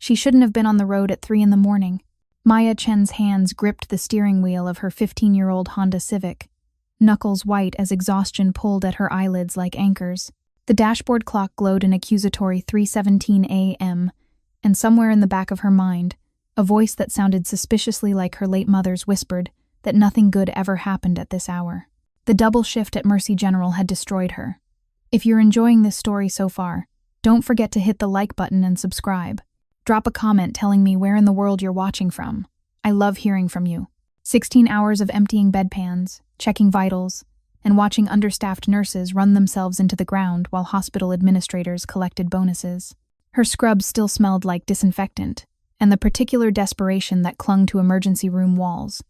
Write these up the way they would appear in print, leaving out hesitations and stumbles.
She shouldn't have been on the road at 3 in the morning. Chen's hands gripped the steering wheel of her 15-year-old Honda Civic, knuckles white as exhaustion pulled at her eyelids like anchors. The dashboard clock glowed an accusatory 3:17 a.m., and somewhere in the back of her mind, a voice that sounded suspiciously like her late mother's whispered that nothing good ever happened at this hour. The double shift at Mercy General had destroyed her. If you're enjoying this story so far, don't forget to hit the like button and subscribe. Drop a comment telling me where in the world you're watching from. I love hearing from you. 16 hours of emptying bedpans, checking vitals, and watching understaffed nurses run themselves into the ground while hospital administrators collected bonuses. Her scrubs still smelled like disinfectant, and the particular desperation that clung to emergency room walls.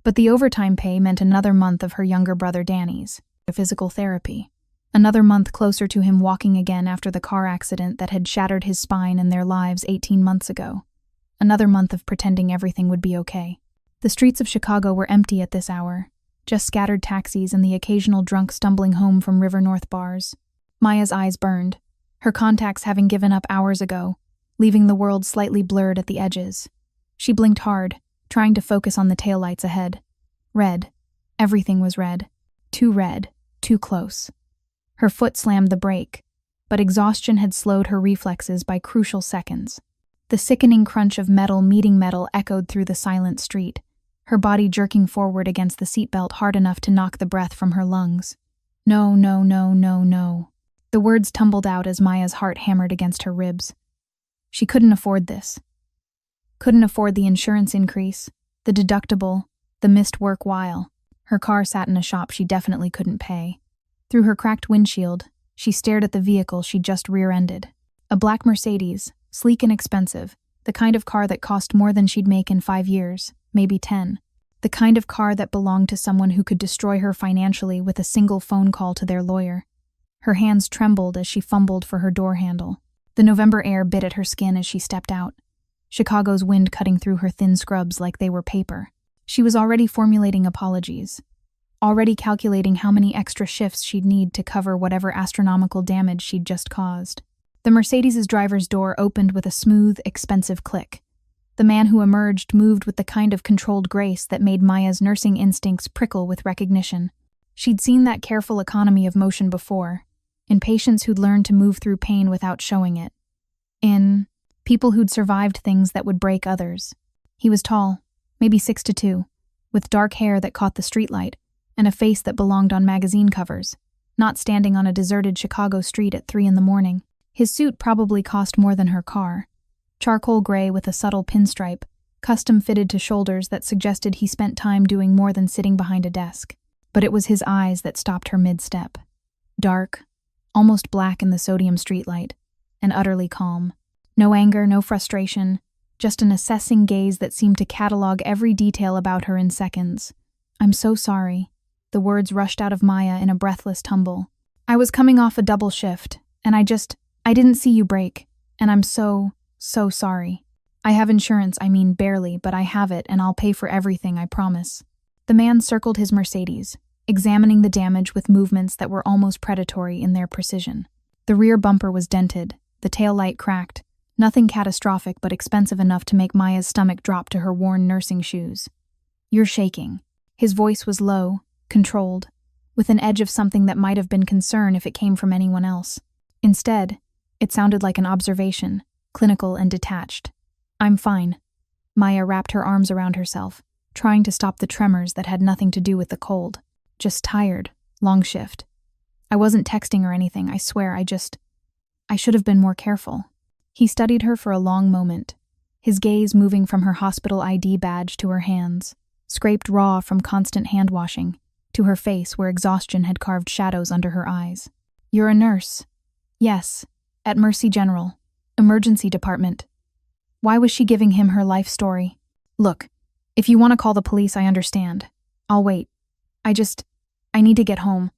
But the overtime pay meant another month of her younger brother Danny's physical therapy. Another month closer to him walking again after the car accident that had shattered his spine and their lives 18 months ago. Another month of pretending everything would be okay. The streets of Chicago were empty at this hour, just scattered taxis and the occasional drunk stumbling home from River North bars. Maya's eyes burned, her contacts having given up hours ago, leaving the world slightly blurred at the edges. She blinked hard, trying to focus on the taillights ahead. Red. Everything was red. Too red. Too close. Her foot slammed the brake, but exhaustion had slowed her reflexes by crucial seconds. The sickening crunch of metal meeting metal echoed through the silent street, her body jerking forward against the seatbelt hard enough to knock the breath from her lungs. No, no, no, no, no. The words tumbled out as Maya's heart hammered against her ribs. She couldn't afford this. Couldn't afford the insurance increase, the deductible, the missed work while. Her car sat in a shop she definitely couldn't pay. Through her cracked windshield, she stared at the vehicle she'd just rear-ended. A black Mercedes, sleek and expensive, the kind of car that cost more than she'd make in 5 years, maybe 10. The kind of car that belonged to someone who could destroy her financially with a single phone call to their lawyer. Her hands trembled as she fumbled for her door handle. The November air bit at her skin as she stepped out, Chicago's wind cutting through her thin scrubs like they were paper. She was already formulating apologies, already calculating how many extra shifts she'd need to cover whatever astronomical damage she'd just caused. The Mercedes' driver's door opened with a smooth, expensive click. The man who emerged moved with the kind of controlled grace that made Maya's nursing instincts prickle with recognition. She'd seen that careful economy of motion before, in patients who'd learned to move through pain without showing it. In people who'd survived things that would break others. He was tall, maybe 6'2", with dark hair that caught the streetlight, and a face that belonged on magazine covers, not standing on a deserted Chicago street at 3 in the morning. His suit probably cost more than her car. Charcoal gray with a subtle pinstripe, custom fitted to shoulders that suggested he spent time doing more than sitting behind a desk. But it was his eyes that stopped her mid-step. Dark, almost black in the sodium streetlight, and utterly calm. No anger, no frustration, just an assessing gaze that seemed to catalog every detail about her in seconds. "I'm so sorry." The words rushed out of Maya in a breathless tumble. "I was coming off a double shift, and I didn't see you break, and I'm so sorry. I have insurance, barely, but I have it, and I'll pay for everything, I promise." The man circled his Mercedes, examining the damage with movements that were almost predatory in their precision. The rear bumper was dented, the tail light cracked, nothing catastrophic but expensive enough to make Maya's stomach drop to her worn nursing shoes. "You're shaking." His voice was low, controlled, with an edge of something that might have been concern if it came from anyone else. Instead, it sounded like an observation, clinical and detached. "I'm fine." Maya wrapped her arms around herself, trying to stop the tremors that had nothing to do with the cold. "Just tired. Long shift. I wasn't texting or anything, I swear, I should have been more careful." He studied her for a long moment, his gaze moving from her hospital ID badge to her hands, scraped raw from constant hand-washing, to her face where exhaustion had carved shadows under her eyes. "You're a nurse." "Yes, at Mercy General, emergency department." Why was she giving him her life story? "Look, if you want to call the police, I understand. I'll wait. I need to get home.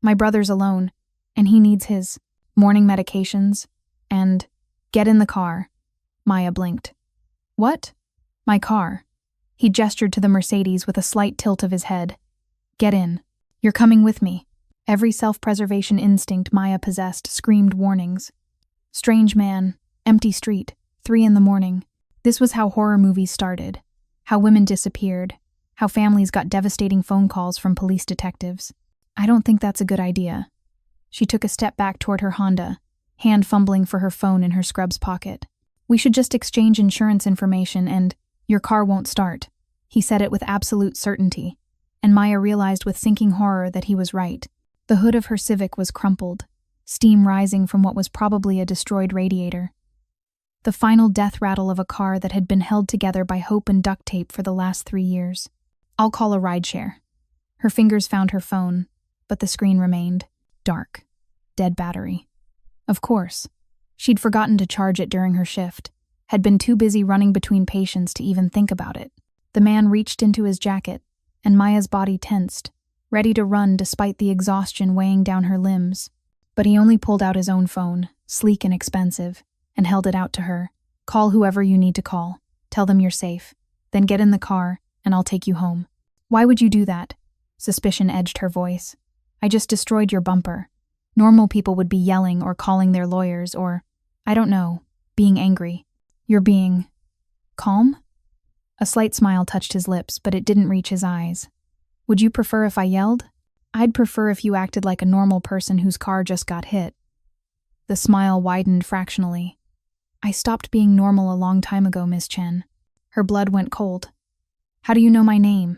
My brother's alone, and he needs his morning medications, and get in the car." Maya blinked. "What?" "My car." He gestured to the Mercedes with a slight tilt of his head. "Get in. You're coming with me." Every self-preservation instinct Maya possessed screamed warnings. Strange man, empty street, 3 in the morning. This was how horror movies started. How women disappeared. How families got devastating phone calls from police detectives. I don't think that's a good idea. She took a step back toward her Honda, hand fumbling for her phone in her scrubs pocket. We should just exchange insurance information and your car won't start. He said it with absolute certainty, and Maya realized with sinking horror that he was right. The hood of her Civic was crumpled, steam rising from what was probably a destroyed radiator. The final death rattle of a car that had been held together by hope and duct tape for the last 3 years. I'll call a rideshare. Her fingers found her phone, but the screen remained dark. Dead battery. Of course. She'd forgotten to charge it during her shift, had been too busy running between patients to even think about it. The man reached into his jacket, and Maya's body tensed, ready to run despite the exhaustion weighing down her limbs. But he only pulled out his own phone, sleek and expensive, and held it out to her. Call whoever you need to call. Tell them you're safe. Then get in the car, and I'll take you home. Why would you do that? Suspicion edged her voice. I just destroyed your bumper. Normal people would be yelling or calling their lawyers or, I don't know, being angry. You're being calm? A slight smile touched his lips, but it didn't reach his eyes. Would you prefer if I yelled? I'd prefer if you acted like a normal person whose car just got hit. The smile widened fractionally. I stopped being normal a long time ago, Miss Chen. Her blood went cold. How do you know my name?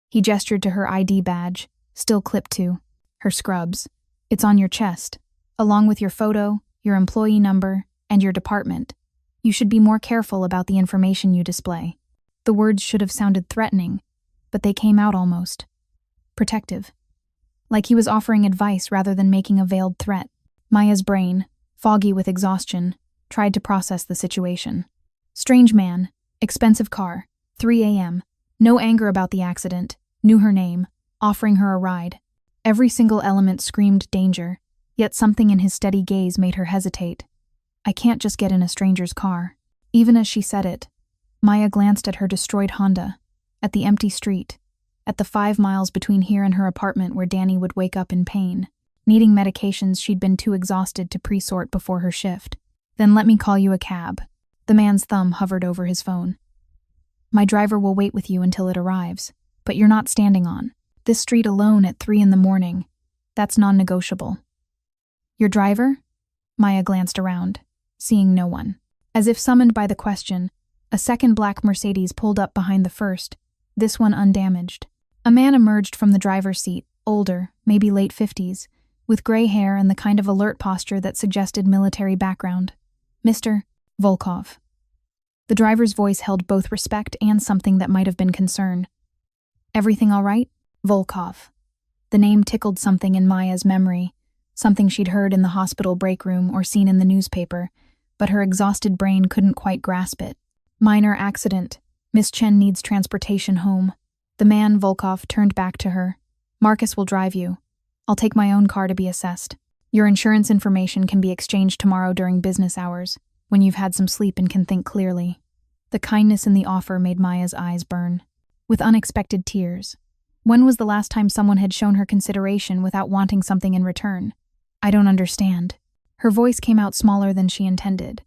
He gestured to her ID badge, still clipped to her scrubs. It's on your chest, along with your photo, your employee number, and your department. You should be more careful about the information you display. The words should have sounded threatening, but they came out almost protective. Like he was offering advice rather than making a veiled threat. Maya's brain, foggy with exhaustion, tried to process the situation. Strange man, expensive car, 3 a.m., no anger about the accident, knew her name, offering her a ride. Every single element screamed danger, yet something in his steady gaze made her hesitate. I can't just get in a stranger's car. Even as she said it, Maya glanced at her destroyed Honda, at the empty street, at the 5 miles between here and her apartment where Danny would wake up in pain, needing medications she'd been too exhausted to pre-sort before her shift. Then let me call you a cab. The man's thumb hovered over his phone. My driver will wait with you until it arrives, but you're not standing on this street alone at 3 in the morning. That's non-negotiable. Your driver? Maya glanced around, seeing no one. As if summoned by the question, a second black Mercedes pulled up behind the first, this one undamaged. A man emerged from the driver's seat, older, maybe late 50s, with gray hair and the kind of alert posture that suggested military background. Mr. Volkov. The driver's voice held both respect and something that might have been concern. Everything all right? Volkov. The name tickled something in Maya's memory, something she'd heard in the hospital break room or seen in the newspaper, but her exhausted brain couldn't quite grasp it. Minor accident. Miss Chen needs transportation home. The man, Volkov, turned back to her. Marcus will drive you. I'll take my own car to be assessed. Your insurance information can be exchanged tomorrow during business hours, when you've had some sleep and can think clearly. The kindness in the offer made Maya's eyes burn. With unexpected tears. When was the last time someone had shown her consideration without wanting something in return? I don't understand. Her voice came out smaller than she intended.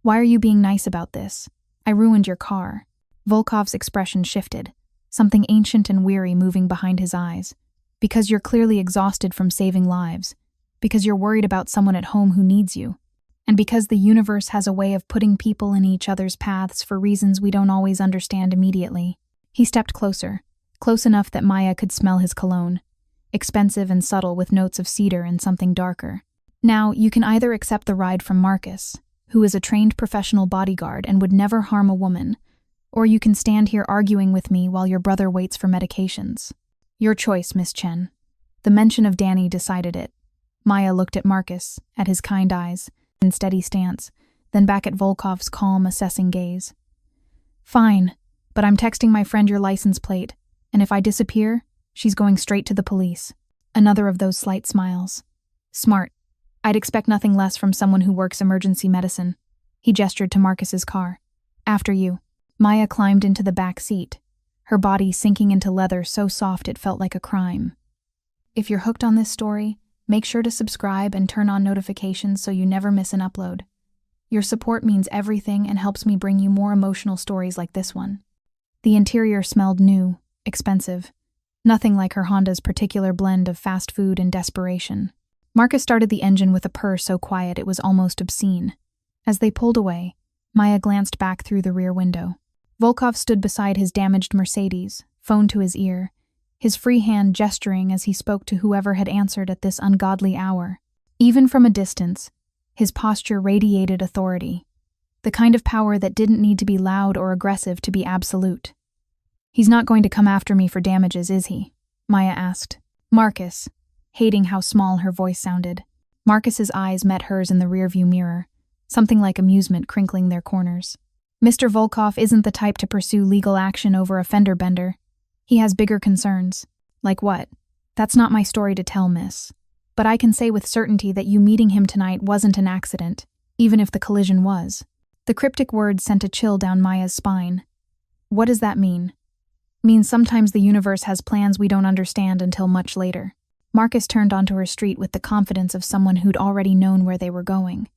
Why are you being nice about this? I ruined your car. Volkov's expression shifted, something ancient and weary moving behind his eyes. Because you're clearly exhausted from saving lives. Because you're worried about someone at home who needs you. And because the universe has a way of putting people in each other's paths for reasons we don't always understand immediately. He stepped closer, close enough that Maya could smell his cologne, expensive and subtle with notes of cedar and something darker. Now, you can either accept the ride from Marcus, who is a trained professional bodyguard and would never harm a woman, or you can stand here arguing with me while your brother waits for medications. Your choice, Miss Chen. The mention of Danny decided it. Maya looked at Marcus, at his kind eyes, and steady stance, then back at Volkov's calm, assessing gaze. Fine, but I'm texting my friend your license plate, and if I disappear, she's going straight to the police. Another of those slight smiles. Smart. I'd expect nothing less from someone who works emergency medicine. He gestured to Marcus's car. After you. Maya climbed into the back seat, her body sinking into leather so soft it felt like a crime. If you're hooked on this story, make sure to subscribe and turn on notifications so you never miss an upload. Your support means everything and helps me bring you more emotional stories like this one. The interior smelled new, expensive. Nothing like her Honda's particular blend of fast food and desperation. Marcus started the engine with a purr so quiet it was almost obscene. As they pulled away, Maya glanced back through the rear window. Volkov stood beside his damaged Mercedes, phone to his ear, his free hand gesturing as he spoke to whoever had answered at this ungodly hour. Even from a distance, his posture radiated authority, the kind of power that didn't need to be loud or aggressive to be absolute. "He's not going to come after me for damages, is he?" Maya asked. Marcus, hating how small her voice sounded. Marcus's eyes met hers in the rearview mirror, something like amusement crinkling their corners. "Mr. Volkov isn't the type to pursue legal action over a fender bender. He has bigger concerns." "Like what?" "That's not my story to tell, miss. But I can say with certainty that you meeting him tonight wasn't an accident, even if the collision was." The cryptic words sent a chill down Maya's spine. "What does that mean?" "Means sometimes the universe has plans we don't understand until much later." Marcus turned onto her street with the confidence of someone who'd already known where they were going.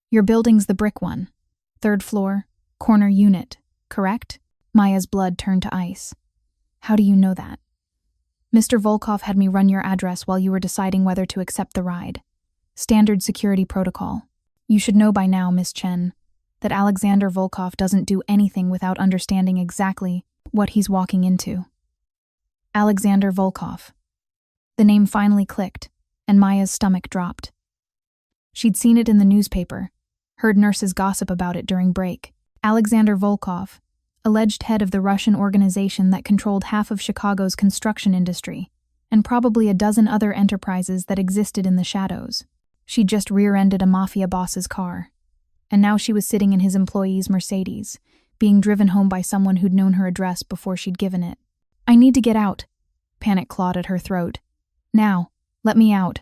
"Your building's the brick one. 3rd floor, corner unit, correct?" Maya's blood turned to ice. "How do you know that?" "Mr. Volkov had me run your address while you were deciding whether to accept the ride. Standard security protocol. You should know by now, Miss Chen, that Alexander Volkov doesn't do anything without understanding exactly what he's walking into." Alexander Volkov. The name finally clicked, and Maya's stomach dropped. She'd seen it in the newspaper, heard nurses gossip about it during break. Alexander Volkov, alleged head of the Russian organization that controlled half of Chicago's construction industry, and probably a dozen other enterprises that existed in the shadows. She'd just rear-ended a Mafia boss's car, and now she was sitting in his employee's Mercedes, being driven home by someone who'd known her address before she'd given it. "I need to get out." Panic clawed at her throat. "Now, let me out.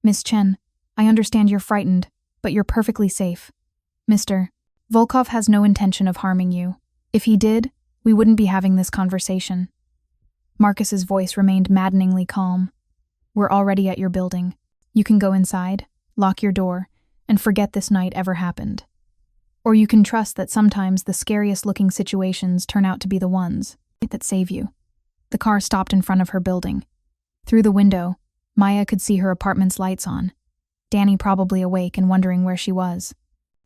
Miss Chen, I understand you're frightened, but you're perfectly safe. Mr. Volkov has no intention of harming you. If he did, we wouldn't be having this conversation." Marcus's voice remained maddeningly calm. "We're already at your building. You can go inside, lock your door, and forget this night ever happened. Or you can trust that sometimes the scariest-looking situations turn out to be the ones that save you." The car stopped in front of her building. Through the window, Maya could see her apartment's lights on. Danny probably awake and wondering where she was.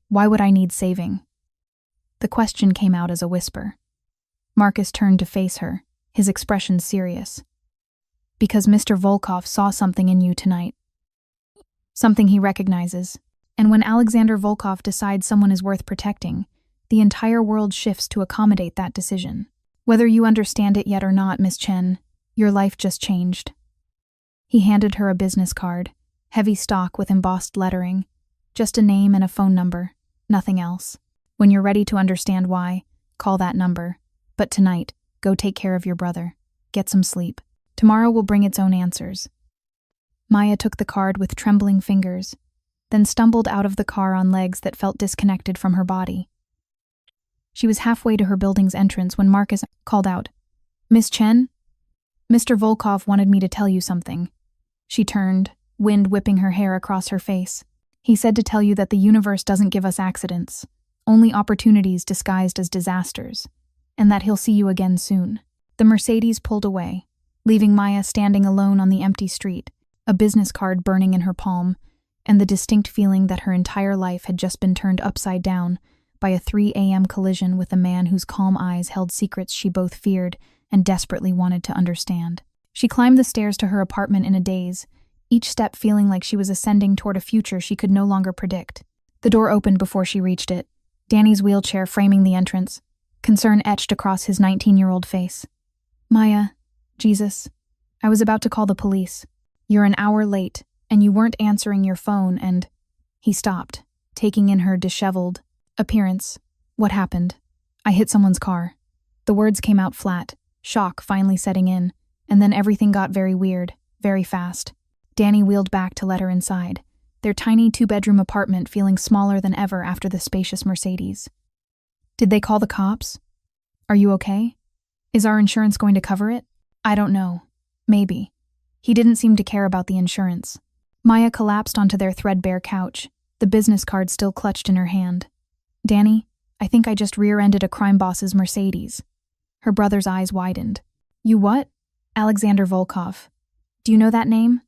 "Why would I need saving?" The question came out as a whisper. Marcus turned to face her, his expression serious. "Because Mr. Volkov saw something in you tonight. Something he recognizes. And when Alexander Volkov decides someone is worth protecting, the entire world shifts to accommodate that decision. Whether you understand it yet or not, Miss Chen, your life just changed." He handed her a business card, heavy stock with embossed lettering, just a name and a phone number, nothing else. "When you're ready to understand why, call that number. But tonight, go take care of your brother. Get some sleep. Tomorrow will bring its own answers." Maya took the card with trembling fingers, then stumbled out of the car on legs that felt disconnected from her body. She was halfway to her building's entrance when Marcus called out, "Miss Chen? Mr. Volkov wanted me to tell you something." She turned, wind whipping her hair across her face. "He said to tell you that the universe doesn't give us accidents, only opportunities disguised as disasters, and that he'll see you again soon." The Mercedes pulled away, leaving Maya standing alone on the empty street, a business card burning in her palm, and the distinct feeling that her entire life had just been turned upside down by a 3 a.m. collision with a man whose calm eyes held secrets she both feared and desperately wanted to understand. She climbed the stairs to her apartment in a daze, each step feeling like she was ascending toward a future she could no longer predict. The door opened before she reached it, Danny's wheelchair framing the entrance, concern etched across his 19-year-old face. "Maya, Jesus, I was about to call the police. You're an hour late, and you weren't answering your phone, and—" He stopped, taking in her disheveled appearance. "What happened?" "I hit someone's car." The words came out flat, shock finally setting in, and then everything got very weird, very fast. Danny wheeled back to let her inside, their tiny 2-bedroom apartment feeling smaller than ever after the spacious Mercedes. "Did they call the cops? Are you okay? Is our insurance going to cover it?" "I don't know. Maybe." He didn't seem to care about the insurance. Maya collapsed onto their threadbare couch, the business card still clutched in her hand. "Danny, I think I just rear-ended a crime boss's Mercedes." Her brother's eyes widened. "You what?" "Alexander Volkov. Do you know that name?"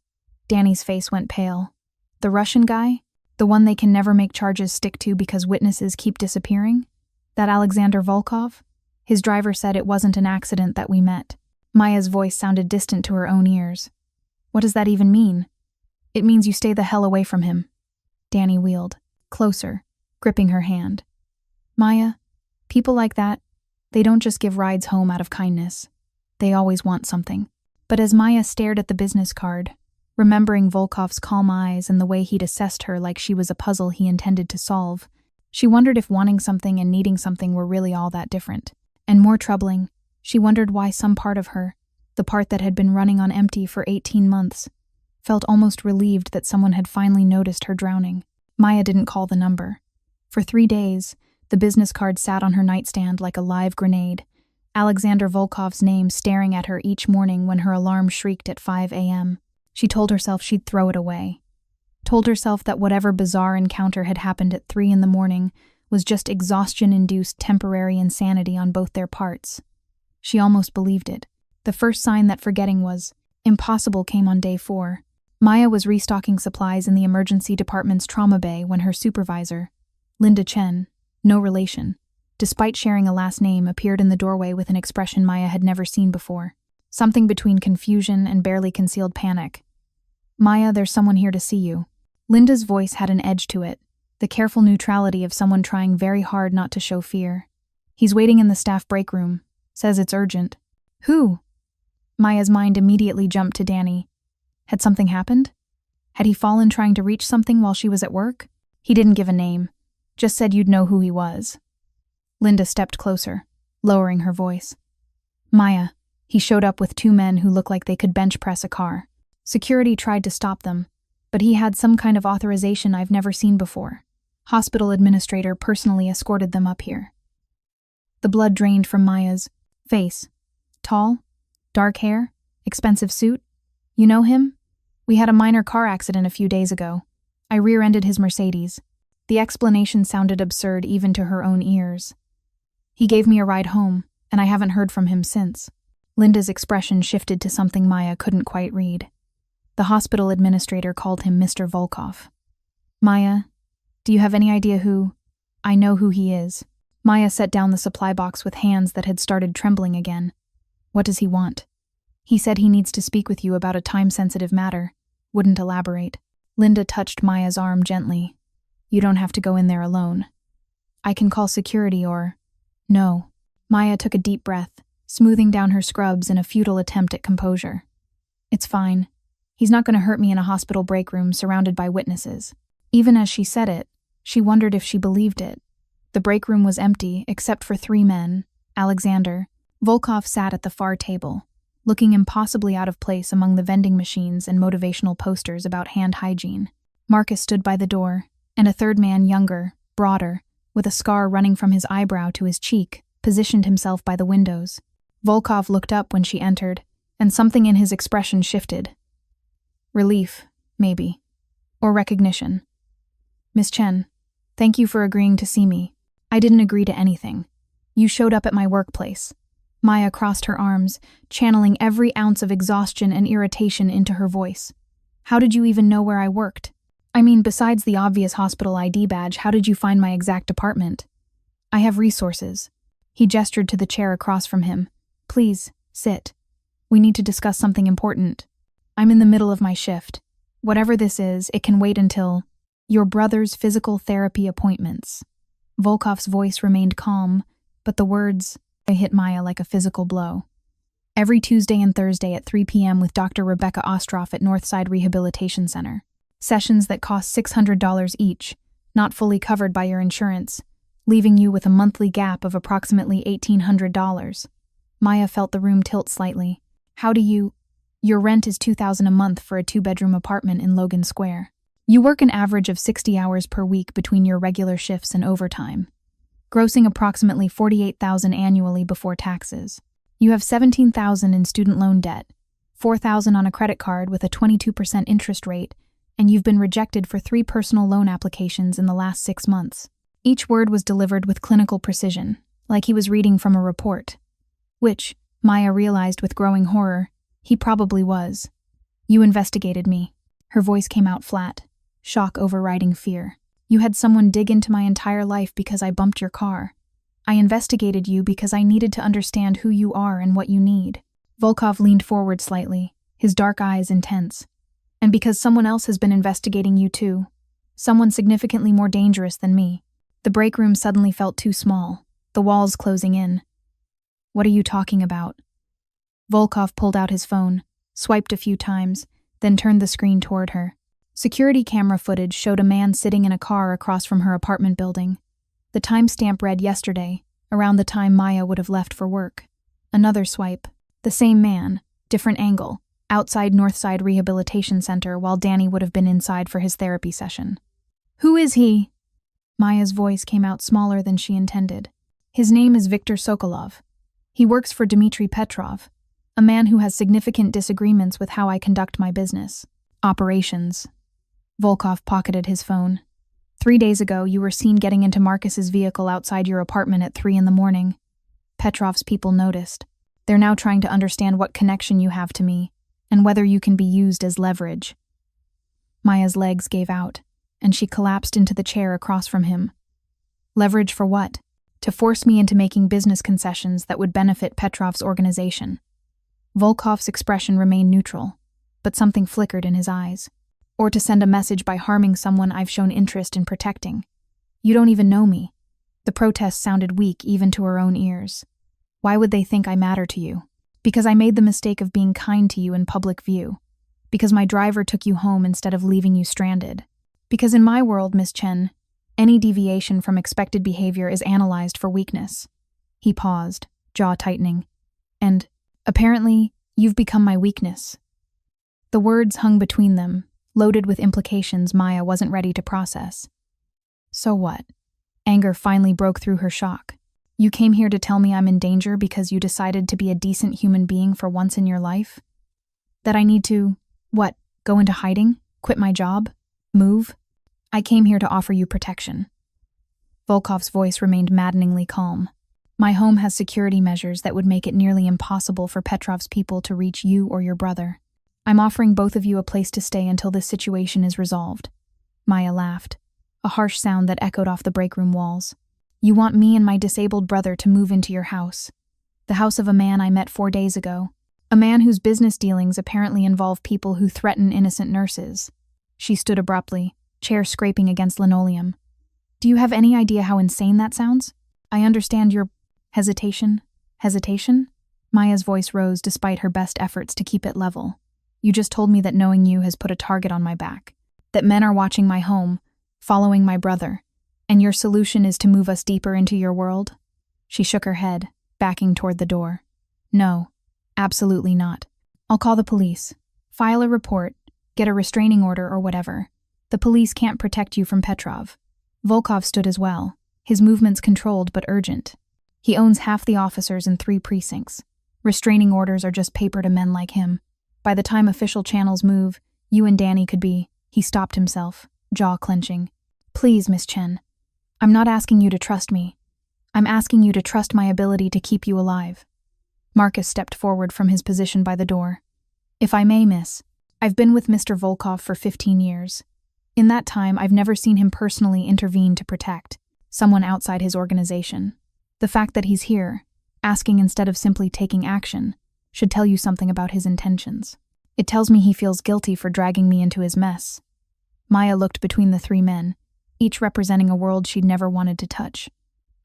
Danny's face went pale. "The Russian guy? The one they can never make charges stick to because witnesses keep disappearing? That Alexander Volkov? His driver said it wasn't an accident that we met." Maya's voice sounded distant to her own ears. "What does that even mean?" "It means you stay the hell away from him." Danny wheeled, closer, gripping her hand. "Maya, people like that, they don't just give rides home out of kindness. They always want something." But as Maya stared at the business card, remembering Volkov's calm eyes and the way he'd assessed her like she was a puzzle he intended to solve, she wondered if wanting something and needing something were really all that different. And more troubling, she wondered why some part of her, the part that had been running on empty for 18 months, felt almost relieved that someone had finally noticed her drowning. Maya didn't call the number. For 3 days, the business card sat on her nightstand like a live grenade, Alexander Volkov's name staring at her each morning when her alarm shrieked at 5 a.m. She told herself she'd throw it away. Told herself that whatever bizarre encounter had happened at 3 in the morning was just exhaustion-induced temporary insanity on both their parts. She almost believed it. The first sign that forgetting was impossible came on day 4. Maya was restocking supplies in the emergency department's trauma bay when her supervisor, Linda Chen, no relation, despite sharing a last name, appeared in the doorway with an expression Maya had never seen before. Something between confusion and barely concealed panic. "Maya, there's someone here to see you." Linda's voice had an edge to it, the careful neutrality of someone trying very hard not to show fear. "He's waiting in the staff break room. Says it's urgent." "Who?" Maya's mind immediately jumped to Danny. Had something happened? Had he fallen trying to reach something while she was at work? He didn't give a name, just said you'd know who he was. Linda stepped closer, lowering her voice. "Maya, he showed up with 2 men who looked like they could bench press a car. Security tried to stop them, but he had some kind of authorization I've never seen before. Hospital administrator personally escorted them up here." The blood drained from Maya's face. "Tall? Dark hair? Expensive suit? You know him? We had a minor car accident a few days ago. I rear-ended his Mercedes." The explanation sounded absurd even to her own ears. "He gave me a ride home, and I haven't heard from him since." Linda's expression shifted to something Maya couldn't quite read. The hospital administrator called him Mr. Volkov. "Maya, do you have any idea who—" "I know who he is." Maya set down the supply box with hands that had started trembling again. "What does he want?" "He said he needs to speak with you about a time-sensitive matter." Wouldn't elaborate. Linda touched Maya's arm gently. "You don't have to go in there alone. I can call security or—" "No." Maya took a deep breath, smoothing down her scrubs in a futile attempt at composure. "It's fine. He's not going to hurt me in a hospital break room surrounded by witnesses." Even as she said it, she wondered if she believed it. The break room was empty except for 3 men. Alexander Volkov sat at the far table, looking impossibly out of place among the vending machines and motivational posters about hand hygiene. Marcus stood by the door, and a 3rd man, younger, broader, with a scar running from his eyebrow to his cheek, positioned himself by the windows. Volkov looked up when she entered, and something in his expression shifted. Relief, maybe. Or recognition. "Miss Chen, thank you for agreeing to see me. I didn't agree to anything. You showed up at my workplace." Maya crossed her arms, channeling every ounce of exhaustion and irritation into her voice. "How did you even know where I worked? I mean, besides the obvious hospital ID badge, how did you find my exact department?" "I have resources." He gestured to the chair across from him. "Please, sit. We need to discuss something important. I'm in the middle of my shift. Whatever this is, it can wait until your brother's physical therapy appointments." Volkov's voice remained calm, but the words hit Maya like a physical blow. "Every Tuesday and Thursday at 3 p.m. with Dr. Rebecca Ostroff at Northside Rehabilitation Center. Sessions that cost $600 each, not fully covered by your insurance, leaving you with a monthly gap of approximately $1,800. Maya felt the room tilt slightly. "How do you— Your rent is $2,000 a month for a 2-bedroom apartment in Logan Square. You work an average of 60 hours per week between your regular shifts and overtime, grossing approximately $48,000 annually before taxes. You have $17,000 in student loan debt, $4,000 on a credit card with a 22% interest rate, and you've been rejected for 3 personal loan applications in the last 6 months." Each word was delivered with clinical precision, like he was reading from a report. Which, Maya realized with growing horror, he probably was. "You investigated me." Her voice came out flat, shock overriding fear. "You had someone dig into my entire life because I bumped your car. I investigated you because I needed to understand who you are and what you need." Volkov leaned forward slightly, his dark eyes intense. "And because someone else has been investigating you too. Someone significantly more dangerous than me." The break room suddenly felt too small, the walls closing in. "What are you talking about?" Volkov pulled out his phone, swiped a few times, then turned the screen toward her. Security camera footage showed a man sitting in a car across from her apartment building. The timestamp read yesterday, around the time Maya would have left for work. Another swipe. The same man, different angle, outside Northside Rehabilitation Center while Danny would have been inside for his therapy session. "Who is he?" Maya's voice came out smaller than she intended. "His name is Viktor Sokolov. He works for Dmitry Petrov, a man who has significant disagreements with how I conduct my business. Operations." Volkov pocketed his phone. 3 days ago, you were seen getting into Marcus's vehicle outside your apartment at 3 in the morning. Petrov's people noticed. They're now trying to understand what connection you have to me, and whether you can be used as leverage." Maya's legs gave out, and she collapsed into the chair across from him. "Leverage for what? To force me into making business concessions that would benefit Petrov's organization." Volkov's expression remained neutral, but something flickered in his eyes. "Or to send a message by harming someone I've shown interest in protecting. You don't even know me." The protest sounded weak even to her own ears. "Why would they think I matter to you?" "Because I made the mistake of being kind to you in public view. Because my driver took you home instead of leaving you stranded. Because in my world, Miss Chen, any deviation from expected behavior is analyzed for weakness." He paused, jaw tightening. "And, apparently, you've become my weakness." The words hung between them, loaded with implications Maya wasn't ready to process. "So what?" Anger finally broke through her shock. "You came here to tell me I'm in danger because you decided to be a decent human being for once in your life? That I need to, what, go into hiding? Quit my job? Move? I came here to offer you protection." Volkov's voice remained maddeningly calm. "My home has security measures that would make it nearly impossible for Petrov's people to reach you or your brother. I'm offering both of you a place to stay until this situation is resolved." Maya laughed, a harsh sound that echoed off the break room walls. "You want me and my disabled brother to move into your house. The house of a man I met 4 days ago. A man whose business dealings apparently involve people who threaten innocent nurses." She stood abruptly, chair scraping against linoleum. "Do you have any idea how insane that sounds? I understand your hesitation." "Hesitation?" Maya's voice rose despite her best efforts to keep it level. "You just told me that knowing you has put a target on my back. That men are watching my home, following my brother. And your solution is to move us deeper into your world?" She shook her head, backing toward the door. "No, absolutely not. I'll call the police. File a report, get a restraining order or whatever. The police can't protect you from Petrov." Volkov stood as well, his movements controlled but urgent. "He owns half the officers in 3 precincts. Restraining orders are just paper to men like him. By the time official channels move, you and Danny could be—" He stopped himself, jaw clenching. "Please, Miss Chen. I'm not asking you to trust me. I'm asking you to trust my ability to keep you alive." Marcus stepped forward from his position by the door. "If I may, miss, I've been with Mr. Volkov for 15 years. In that time, I've never seen him personally intervene to protect someone outside his organization. The fact that he's here, asking instead of simply taking action, should tell you something about his intentions. It tells me he feels guilty for dragging me into his mess." Maya looked between the 3 men, each representing a world she'd never wanted to touch.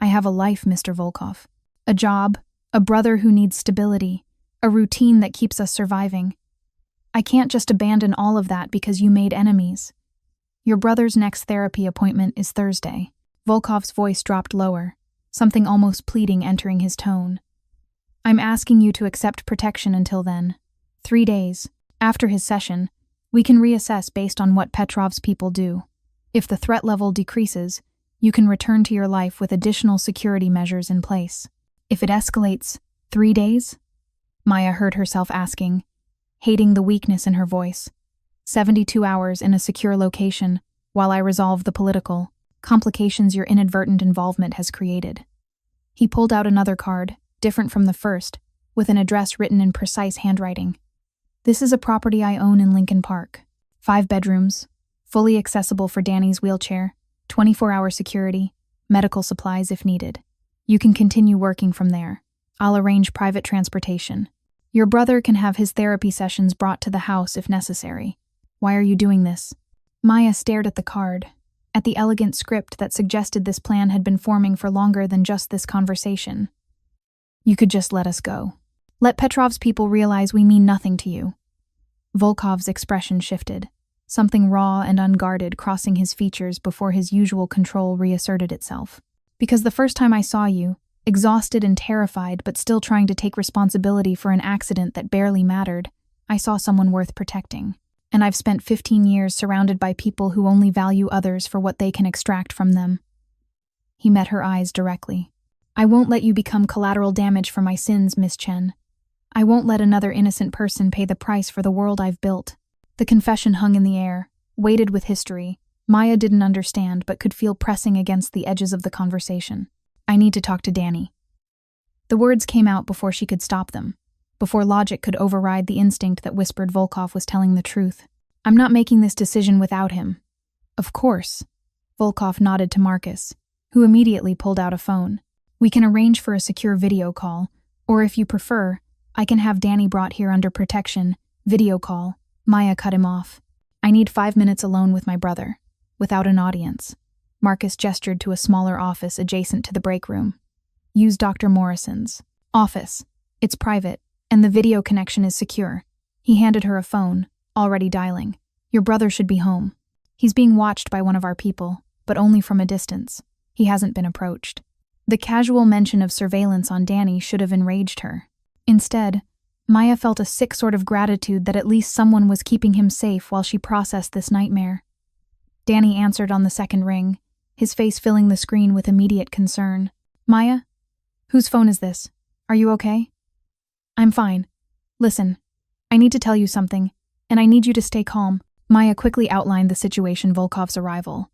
"I have a life, Mr. Volkov. A job, a brother who needs stability, a routine that keeps us surviving. I can't just abandon all of that because you made enemies. Your brother's next therapy appointment is Thursday." Volkov's voice dropped lower, something almost pleading entering his tone. "I'm asking you to accept protection until then. 3 days. After his session, we can reassess based on what Petrov's people do. If the threat level decreases, you can return to your life with additional security measures in place. If it escalates, 3 days?" Maya heard herself asking, hating the weakness in her voice. 72 hours in a secure location while I resolve the political complications your inadvertent involvement has created." He pulled out another card, different from the first, with an address written in precise handwriting. "This is a property I own in Lincoln Park. 5 bedrooms, fully accessible for Danny's wheelchair, 24-hour security, medical supplies if needed. You can continue working from there. I'll arrange private transportation. Your brother can have his therapy sessions brought to the house if necessary. Why are you doing this?" Maya stared at the card, at the elegant script that suggested this plan had been forming for longer than just this conversation. "You could just let us go. Let Petrov's people realize we mean nothing to you." Volkov's expression shifted, something raw and unguarded crossing his features before his usual control reasserted itself. "Because the first time I saw you, exhausted and terrified but still trying to take responsibility for an accident that barely mattered, I saw someone worth protecting. And I've spent 15 years surrounded by people who only value others for what they can extract from them." He met her eyes directly. "I won't let you become collateral damage for my sins, Miss Chen. I won't let another innocent person pay the price for the world I've built." The confession hung in the air, weighted with history. Maya didn't understand but could feel pressing against the edges of the conversation. "I need to talk to Danny." The words came out before she could stop them, before logic could override the instinct that whispered Volkov was telling the truth. "I'm not making this decision without him." "Of course." Volkov nodded to Marcus, who immediately pulled out a phone. "We can arrange for a secure video call, or if you prefer, I can have Danny brought here under protection. Video call." Maya cut him off. "I need 5 minutes alone with my brother, without an audience." Marcus gestured to a smaller office adjacent to the break room. "Use Dr. Morrison's office. It's private, and the video connection is secure." He handed her a phone, already dialing. "Your brother should be home. He's being watched by one of our people, but only from a distance. He hasn't been approached." The casual mention of surveillance on Danny should have enraged her. Instead, Maya felt a sick sort of gratitude that at least someone was keeping him safe while she processed this nightmare. Danny answered on the second ring, his face filling the screen with immediate concern. "Maya? Whose phone is this? Are you okay?" "I'm fine. Listen, I need to tell you something, and I need you to stay calm." Maya quickly outlined the situation: Volkov's arrival,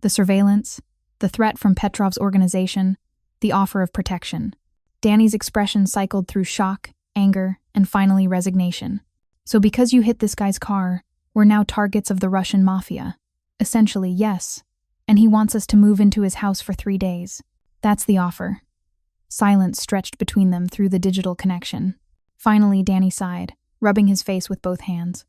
the surveillance, the threat from Petrov's organization, the offer of protection. Danny's expression cycled through shock, anger, and finally resignation. "So because you hit this guy's car, we're now targets of the Russian Mafia." "Essentially, yes. And he wants us to move into his house for 3 days. That's the offer." Silence stretched between them through the digital connection. Finally, Danny sighed, rubbing his face with both hands.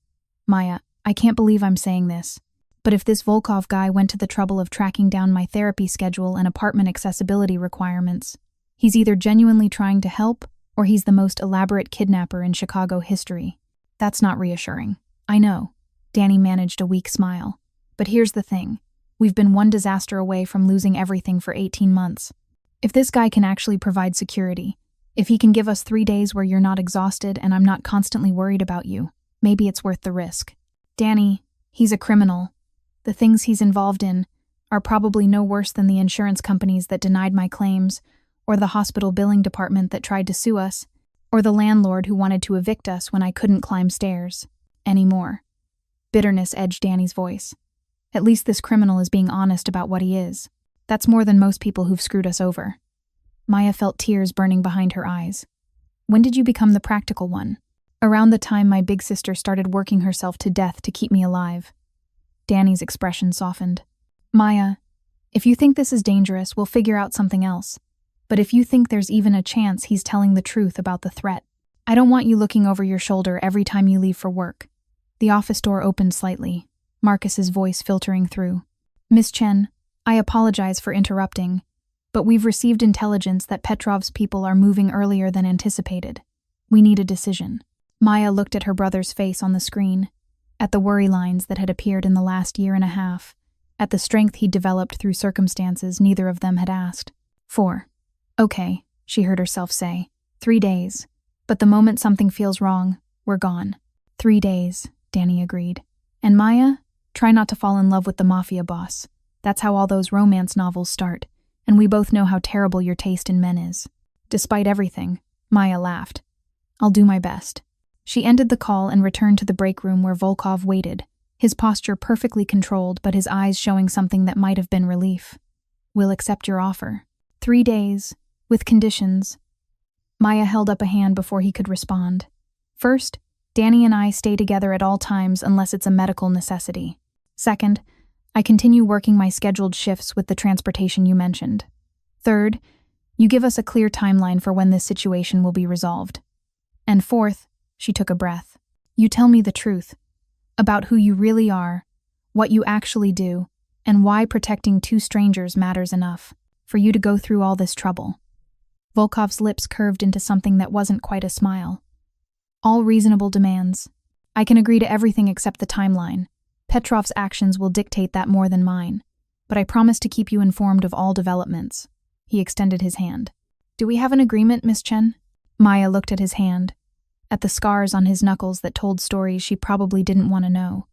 "Maya, I can't believe I'm saying this, but if this Volkov guy went to the trouble of tracking down my therapy schedule and apartment accessibility requirements, he's either genuinely trying to help or he's the most elaborate kidnapper in Chicago history." "That's not reassuring." "I know." Danny managed a weak smile. "But here's the thing. We've been one disaster away from losing everything for 18 months. If this guy can actually provide security, if he can give us 3 days where you're not exhausted and I'm not constantly worried about you, maybe it's worth the risk." "Danny, he's a criminal. The things he's involved in are probably no worse than the insurance companies that denied my claims, or the hospital billing department that tried to sue us, or the landlord who wanted to evict us when I couldn't climb stairs. Anymore." Bitterness edged Danny's voice. "At least this criminal is being honest about what he is. That's more than most people who've screwed us over." Maya felt tears burning behind her eyes. "When did you become the practical one?" "Around the time my big sister started working herself to death to keep me alive." Danny's expression softened. "Maya, if you think this is dangerous, we'll figure out something else. But if you think there's even a chance he's telling the truth about the threat, I don't want you looking over your shoulder every time you leave for work." The office door opened slightly, Marcus's voice filtering through. "Miss Chen, I apologize for interrupting, but we've received intelligence that Petrov's people are moving earlier than anticipated. We need a decision." Maya looked at her brother's face on the screen, at the worry lines that had appeared in the last year and a half, at the strength he'd developed through circumstances neither of them had asked. 4. "Okay," she heard herself say. 3 days. But the moment something feels wrong, we're gone." 3 days, Danny agreed. "And Maya, try not to fall in love with the Mafia boss. That's how all those romance novels start, and we both know how terrible your taste in men is." Despite everything, Maya laughed. "I'll do my best." She ended the call and returned to the break room where Volkov waited, his posture perfectly controlled but his eyes showing something that might have been relief. "We'll accept your offer. 3 days, with conditions." Maya held up a hand before he could respond. "First, Danny and I stay together at all times unless it's a medical necessity. Second, I continue working my scheduled shifts with the transportation you mentioned. Third, you give us a clear timeline for when this situation will be resolved. And fourth," she took a breath, "you tell me the truth about who you really are, what you actually do, and why protecting 2 strangers matters enough for you to go through all this trouble." Volkov's lips curved into something that wasn't quite a smile. "All reasonable demands. I can agree to everything except the timeline. Petrov's actions will dictate that more than mine, but I promise to keep you informed of all developments." He extended his hand. "Do we have an agreement, Miss Chen?" Maya looked at his hand, at the scars on his knuckles that told stories she probably didn't want to know,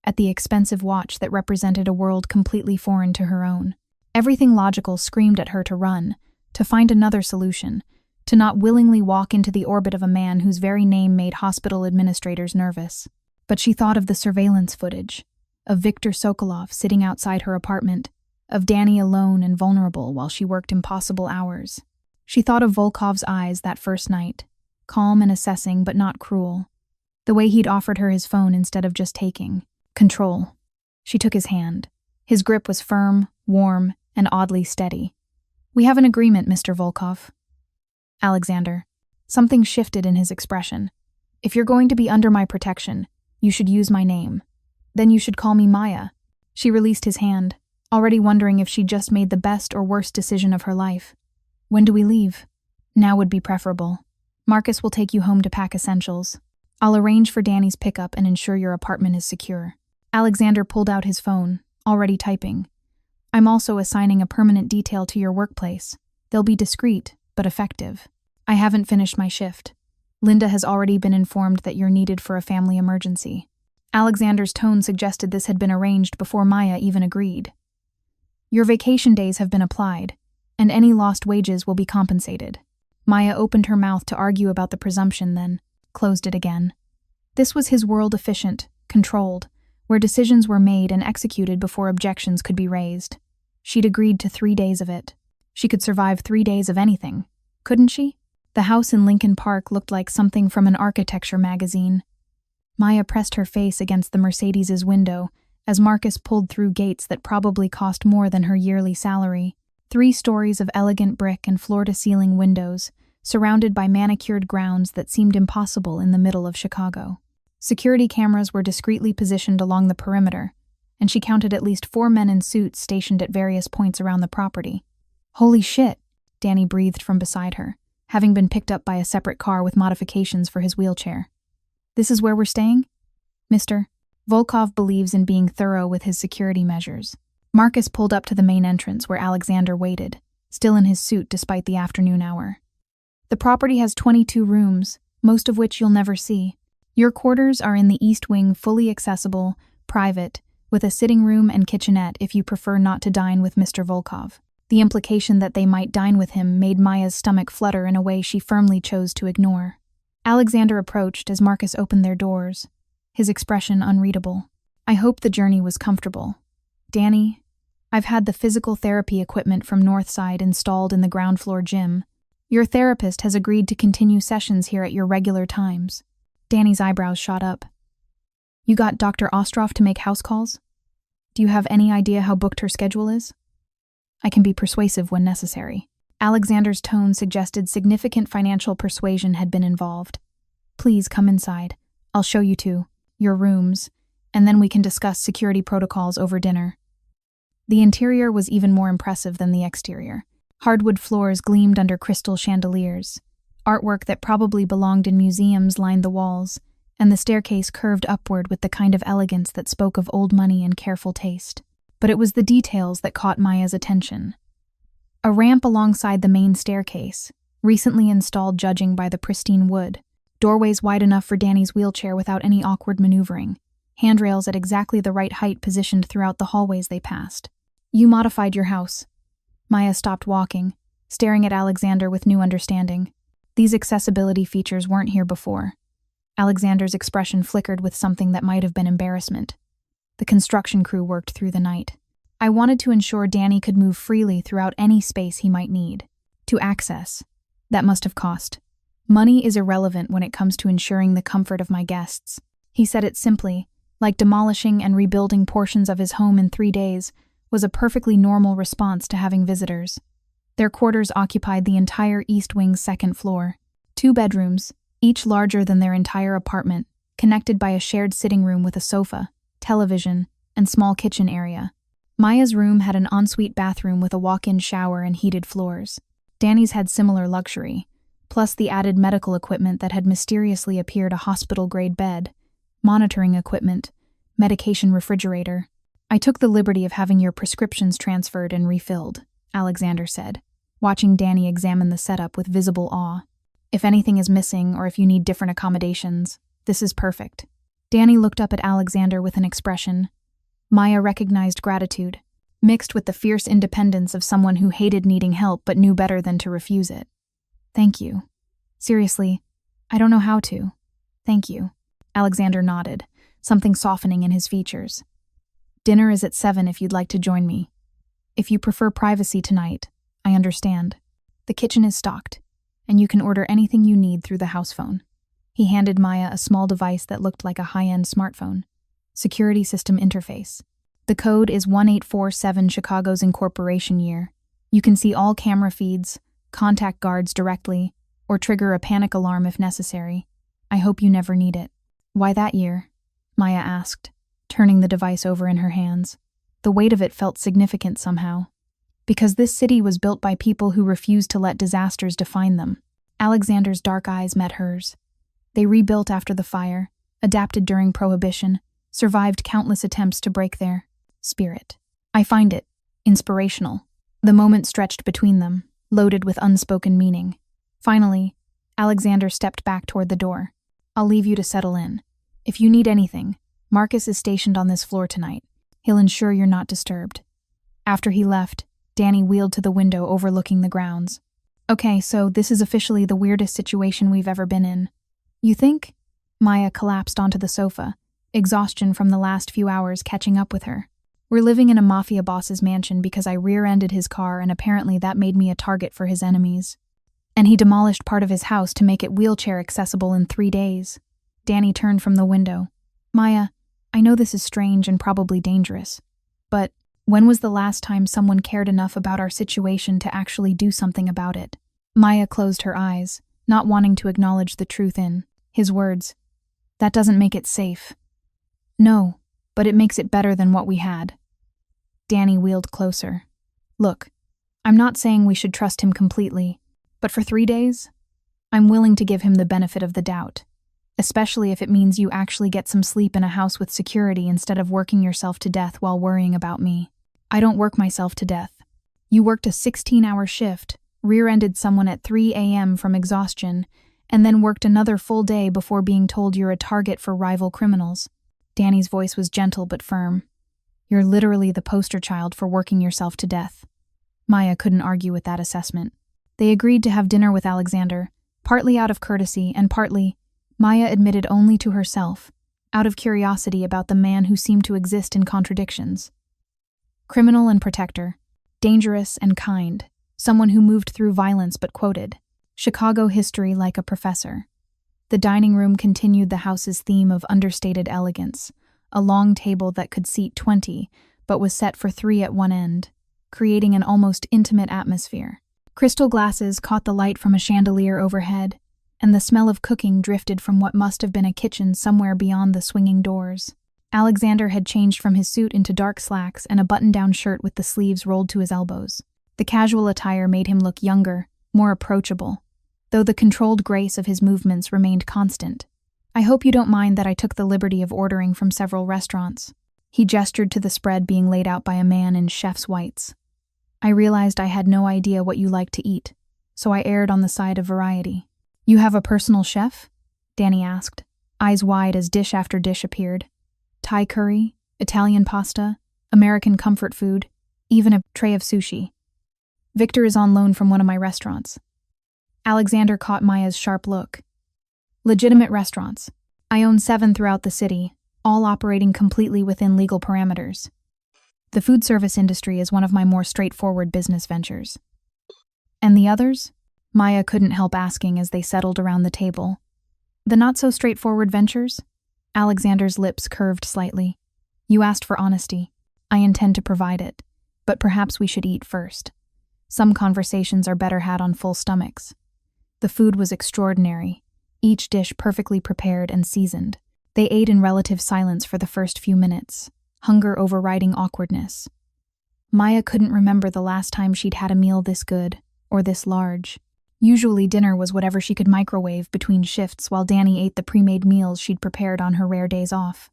at the expensive watch that represented a world completely foreign to her own. Everything logical screamed at her to run, to find another solution, to not willingly walk into the orbit of a man whose very name made hospital administrators nervous. But she thought of the surveillance footage, of Viktor Sokolov sitting outside her apartment, of Danny alone and vulnerable while she worked impossible hours. She thought of Volkov's eyes that first night, calm and assessing but not cruel. The way he'd offered her his phone instead of just taking control. She took his hand. His grip was firm, warm, and oddly steady. "We have an agreement, Mr. Volkov." "Alexander." Something shifted in his expression. "If you're going to be under my protection, you should use my name. Then you should call me Maya." She released his hand, already wondering if she'd just made the best or worst decision of her life. "When do we leave?" "Now would be preferable. Marcus will take you home to pack essentials. I'll arrange for Danny's pickup and ensure your apartment is secure." Alexander pulled out his phone, already typing. "I'm also assigning a permanent detail to your workplace. They'll be discreet, but effective. I haven't finished my shift. Linda has already been informed that you're needed for a family emergency." Alexander's tone suggested this had been arranged before Maya even agreed. "Your vacation days have been applied, and any lost wages will be compensated." Maya opened her mouth to argue about the presumption, then closed it again. This was his world, efficient, controlled, where decisions were made and executed before objections could be raised. She'd agreed to 3 days of it. She could survive 3 days of anything, couldn't she? The house in Lincoln Park looked like something from an architecture magazine. Maya pressed her face against the Mercedes's window as Marcus pulled through gates that probably cost more than her yearly salary. 3 stories of elegant brick and floor-to-ceiling windows, surrounded by manicured grounds that seemed impossible in the middle of Chicago. Security cameras were discreetly positioned along the perimeter, and she counted at least 4 men in suits stationed at various points around the property. "Holy shit," Danny breathed from beside her, having been picked up by a separate car with modifications for his wheelchair. "This is where we're staying?" "Mr. Volkov believes in being thorough with his security measures." Marcus pulled up to the main entrance where Alexander waited, still in his suit despite the afternoon hour. "The property has 22 rooms, most of which you'll never see. Your quarters are in the East Wing, fully accessible, private, with a sitting room and kitchenette if you prefer not to dine with Mr. Volkov." The implication that they might dine with him made Maya's stomach flutter in a way she firmly chose to ignore. Alexander approached as Marcus opened their doors, his expression unreadable. "I hope the journey was comfortable. Danny, I've had the physical therapy equipment from Northside installed in the ground floor gym. Your therapist has agreed to continue sessions here at your regular times." Danny's eyebrows shot up. "You got Dr. Ostroff to make house calls? Do you have any idea how booked her schedule is?" "I can be persuasive when necessary." Alexander's tone suggested significant financial persuasion had been involved. "Please come inside. I'll show you to your rooms, and then we can discuss security protocols over dinner." The interior was even more impressive than the exterior. Hardwood floors gleamed under crystal chandeliers. Artwork that probably belonged in museums lined the walls, and the staircase curved upward with the kind of elegance that spoke of old money and careful taste. But it was the details that caught Maya's attention. A ramp alongside the main staircase, recently installed judging by the pristine wood, doorways wide enough for Danny's wheelchair without any awkward maneuvering, handrails at exactly the right height positioned throughout the hallways they passed. "You modified your house." Maya stopped walking, staring at Alexander with new understanding. These accessibility features weren't here before. Alexander's expression flickered with something that might have been embarrassment. The construction crew worked through the night. I wanted to ensure Danny could move freely throughout any space he might need. To access. That must have cost. Money is irrelevant when it comes to ensuring the comfort of my guests. He said it simply, like demolishing and rebuilding portions of his home in 3 days was a perfectly normal response to having visitors. Their quarters occupied the entire East Wing's second floor. 2 bedrooms, each larger than their entire apartment, connected by a shared sitting room with a sofa, television, and small kitchen area. Maya's room had an ensuite bathroom with a walk-in shower and heated floors. Danny's had similar luxury, plus the added medical equipment that had mysteriously appeared: a hospital-grade bed, monitoring equipment, medication refrigerator. I took the liberty of having your prescriptions transferred and refilled, Alexander said, watching Danny examine the setup with visible awe. If anything is missing or if you need different accommodations, this is perfect. Danny looked up at Alexander with an expression. Maya recognized gratitude, mixed with the fierce independence of someone who hated needing help but knew better than to refuse it. Thank you. Seriously, I don't know how to. Thank you. Alexander nodded, something softening in his features. Dinner is at 7 if you'd like to join me. If you prefer privacy tonight, I understand. The kitchen is stocked, and you can order anything you need through the house phone. He handed Maya a small device that looked like a high-end smartphone. Security system interface. The code is 1847 Chicago's incorporation year. You can see all camera feeds, contact guards directly, or trigger a panic alarm if necessary. I hope you never need it. Why that year? Maya asked, turning the device over in her hands. The weight of it felt significant somehow. Because this city was built by people who refused to let disasters define them. Alexander's dark eyes met hers. They rebuilt after the fire, adapted during Prohibition, survived countless attempts to break their spirit. I find it inspirational. The moment stretched between them, loaded with unspoken meaning. Finally, Alexander stepped back toward the door. I'll leave you to settle in. If you need anything, Marcus is stationed on this floor tonight. He'll ensure you're not disturbed. After he left, Danny wheeled to the window overlooking the grounds. Okay, so this is officially the weirdest situation we've ever been in. You think? Maya collapsed onto the sofa, exhaustion from the last few hours catching up with her. We're living in a Mafia boss's mansion because I rear-ended his car and apparently that made me a target for his enemies. And he demolished part of his house to make it wheelchair accessible in 3 days. Danny turned from the window. Maya, I know this is strange and probably dangerous, but when was the last time someone cared enough about our situation to actually do something about it? Maya closed her eyes, not wanting to acknowledge the truth in his words. That doesn't make it safe. No, but it makes it better than what we had. Danny wheeled closer. Look, I'm not saying we should trust him completely, but for 3 days, I'm willing to give him the benefit of the doubt, especially if it means you actually get some sleep in a house with security instead of working yourself to death while worrying about me. I don't work myself to death. You worked a 16-hour shift, rear-ended someone at 3 a.m. from exhaustion, and then worked another full day before being told you're a target for rival criminals. Danny's voice was gentle but firm. You're literally the poster child for working yourself to death. Maya couldn't argue with that assessment. They agreed to have dinner with Alexander, partly out of courtesy and partly, Maya admitted only to herself, out of curiosity about the man who seemed to exist in contradictions. Criminal and protector, dangerous and kind, someone who moved through violence but quoted Chicago history like a professor. The dining room continued the house's theme of understated elegance, a long table that could seat 20, but was set for 3 at one end, creating an almost intimate atmosphere. Crystal glasses caught the light from a chandelier overhead, and the smell of cooking drifted from what must have been a kitchen somewhere beyond the swinging doors. Alexander had changed from his suit into dark slacks and a button-down shirt with the sleeves rolled to his elbows. The casual attire made him look younger, more approachable, though the controlled grace of his movements remained constant. I hope you don't mind that I took the liberty of ordering from several restaurants. He gestured to the spread being laid out by a man in chef's whites. I realized I had no idea what you like to eat, so I erred on the side of variety. You have a personal chef? Danny asked, eyes wide as dish after dish appeared. Thai curry, Italian pasta, American comfort food, even a tray of sushi. Victor is on loan from one of my restaurants. Alexander caught Maya's sharp look. Legitimate restaurants. I own 7 throughout the city, all operating completely within legal parameters. The food service industry is one of my more straightforward business ventures. And the others? Maya couldn't help asking as they settled around the table. The not-so-straightforward ventures? Alexander's lips curved slightly. You asked for honesty. I intend to provide it. But perhaps we should eat first. Some conversations are better had on full stomachs. The food was extraordinary, each dish perfectly prepared and seasoned. They ate in relative silence for the first few minutes, hunger overriding awkwardness. Maya couldn't remember the last time she'd had a meal this good, or this large. Usually dinner was whatever she could microwave between shifts while Danny ate the pre-made meals she'd prepared on her rare days off.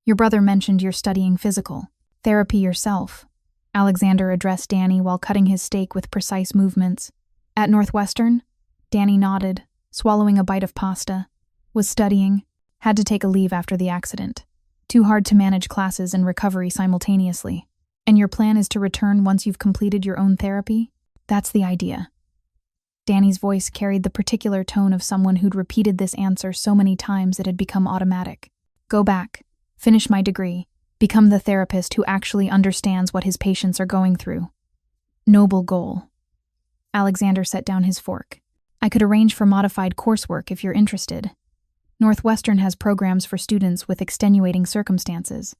Your brother mentioned you're studying physical therapy yourself. Alexander addressed Danny while cutting his steak with precise movements. At Northwestern? Danny nodded, swallowing a bite of pasta. Was studying. Had to take a leave after the accident. Too hard to manage classes and recovery simultaneously. And your plan is to return once you've completed your own therapy? That's the idea. Danny's voice carried the particular tone of someone who'd repeated this answer so many times it had become automatic. Go back. Finish my degree. Become the therapist who actually understands what his patients are going through. Noble goal. Alexander set down his fork. I could arrange for modified coursework if you're interested. Northwestern has programs for students with extenuating circumstances.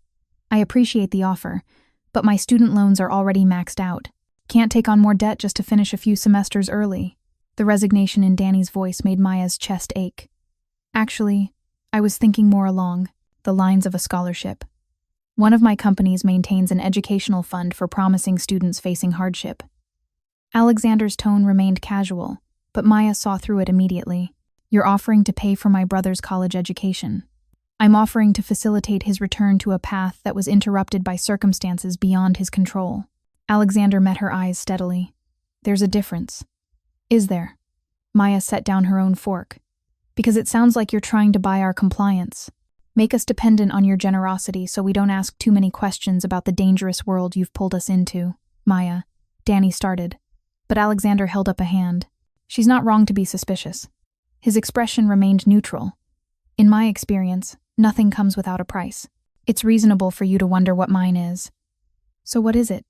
I appreciate the offer, but my student loans are already maxed out. Can't take on more debt just to finish a few semesters early. The resignation in Danny's voice made Maya's chest ache. Actually, I was thinking more along the lines of a scholarship. One of my companies maintains an educational fund for promising students facing hardship. Alexander's tone remained casual, but Maya saw through it immediately. You're offering to pay for my brother's college education. I'm offering to facilitate his return to a path that was interrupted by circumstances beyond his control. Alexander met her eyes steadily. There's a difference. Is there? Maya set down her own fork. Because it sounds like you're trying to buy our compliance. Make us dependent on your generosity so we don't ask too many questions about the dangerous world you've pulled us into. Maya. Danny started. But Alexander held up a hand. She's not wrong to be suspicious. His expression remained neutral. In my experience, nothing comes without a price. It's reasonable for you to wonder what mine is. So what is it?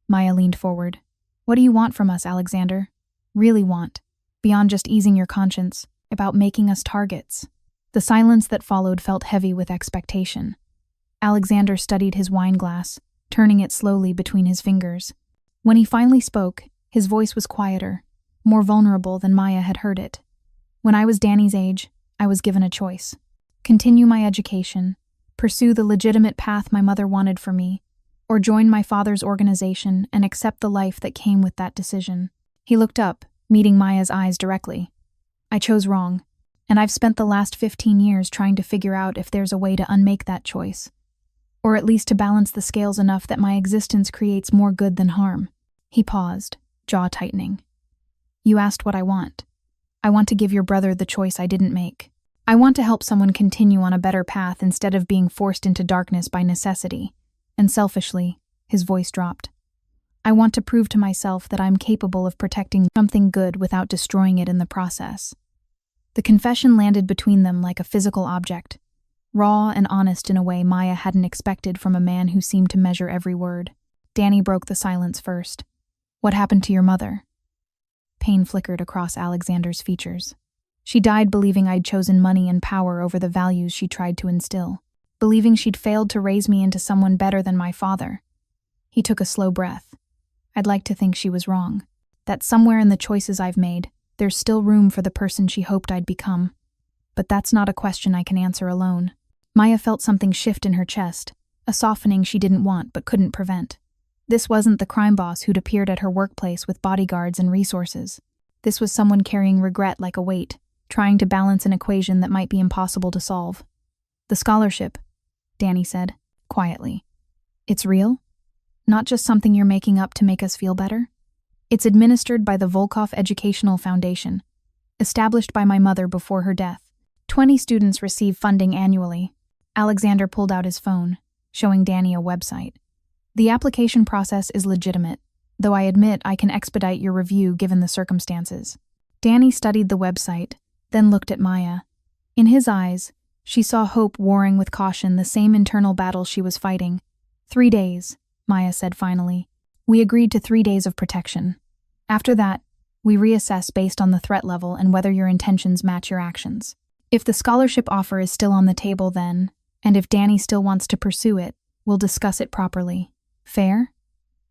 Maya leaned forward. What do you want from us, Alexander? Really want? Beyond just easing your conscience, about making us targets. The silence that followed felt heavy with expectation. Alexander studied his wine glass, turning it slowly between his fingers. When he finally spoke, his voice was quieter, more vulnerable than Maya had heard it. When I was Danny's age, I was given a choice. Continue my education, pursue the legitimate path my mother wanted for me, or join my father's organization and accept the life that came with that decision. He looked up, meeting Maya's eyes directly. I chose wrong. And I've spent the last 15 years trying to figure out if there's a way to unmake that choice. Or at least to balance the scales enough that my existence creates more good than harm. He paused, jaw tightening. You asked what I want. I want to give your brother the choice I didn't make. I want to help someone continue on a better path instead of being forced into darkness by necessity. And selfishly, his voice dropped. I want to prove to myself that I'm capable of protecting something good without destroying it in the process. The confession landed between them like a physical object, raw and honest in a way Maya hadn't expected from a man who seemed to measure every word. Danny broke the silence first. What happened to your mother? Pain flickered across Alexander's features. She died believing I'd chosen money and power over the values she tried to instill, believing she'd failed to raise me into someone better than my father. He took a slow breath. I'd like to think she was wrong, that somewhere in the choices I've made, there's still room for the person she hoped I'd become. But that's not a question I can answer alone. Maya felt something shift in her chest, a softening she didn't want but couldn't prevent. This wasn't the crime boss who'd appeared at her workplace with bodyguards and resources. This was someone carrying regret like a weight, trying to balance an equation that might be impossible to solve. The scholarship, Danny said, quietly. It's real? Not just something you're making up to make us feel better? It's administered by the Volkov Educational Foundation, established by my mother before her death. 20 students receive funding annually. Alexander pulled out his phone, showing Danny a website. The application process is legitimate, though I admit I can expedite your review given the circumstances. Danny studied the website, then looked at Maya. In his eyes, She saw hope warring with caution, the same internal battle she was fighting. 3 days, Maya said finally. We agreed to 3 days of protection. After that, we reassess based on the threat level and whether your intentions match your actions. If the scholarship offer is still on the table then, and if Danny still wants to pursue it, we'll discuss it properly. Fair?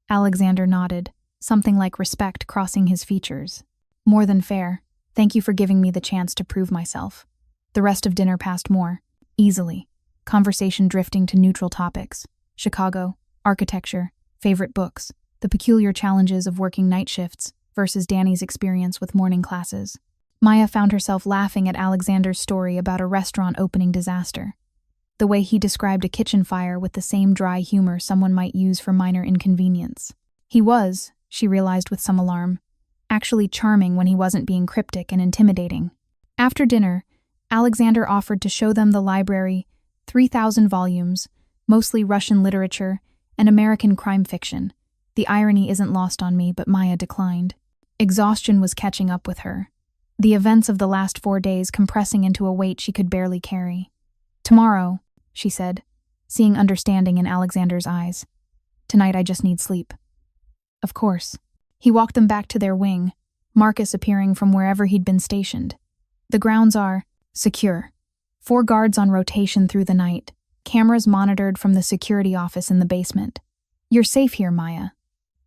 Alexander nodded, something like respect crossing his features. More than fair. Thank you for giving me the chance to prove myself. The rest of dinner passed more easily, conversation drifting to neutral topics. Chicago, architecture, favorite books, the peculiar challenges of working night shifts versus Danny's experience with morning classes. Maya found herself laughing at Alexander's story about a restaurant opening disaster. The way he described a kitchen fire with the same dry humor someone might use for minor inconvenience. He was, she realized with some alarm, actually charming when he wasn't being cryptic and intimidating. After dinner, Alexander offered to show them the library, 3,000 volumes, mostly Russian literature and American crime fiction. The irony isn't lost on me, but Maya declined. Exhaustion was catching up with her. The events of the last 4 days compressing into a weight she could barely carry. Tomorrow, she said, seeing understanding in Alexander's eyes. Tonight I just need sleep. Of course. He walked them back to their wing, Marcus appearing from wherever he'd been stationed. The grounds are secure. 4 guards on rotation through the night, cameras monitored from the security office in the basement. You're safe here, Maya.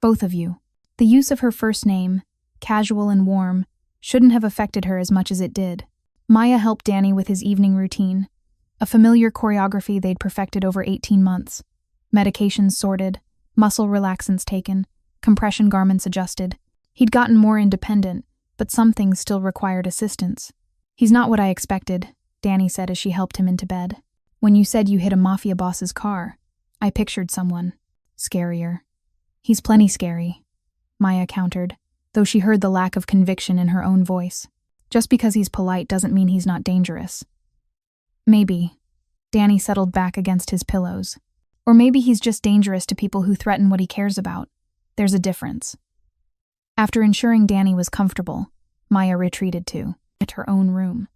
Both of you. The use of her first name, casual and warm, shouldn't have affected her as much as it did. Maya helped Danny with his evening routine, a familiar choreography they'd perfected over 18 months. Medications sorted, muscle relaxants taken, compression garments adjusted. He'd gotten more independent, but some things still required assistance. He's not what I expected, Danny said as she helped him into bed. When you said you hit a Mafia boss's car, I pictured someone. Scarier. He's plenty scary, Maya countered, though she heard the lack of conviction in her own voice. Just because he's polite doesn't mean he's not dangerous. Maybe. Danny settled back against his pillows. Or maybe he's just dangerous to people who threaten what he cares about. There's a difference. After ensuring Danny was comfortable, Maya retreated to her own room.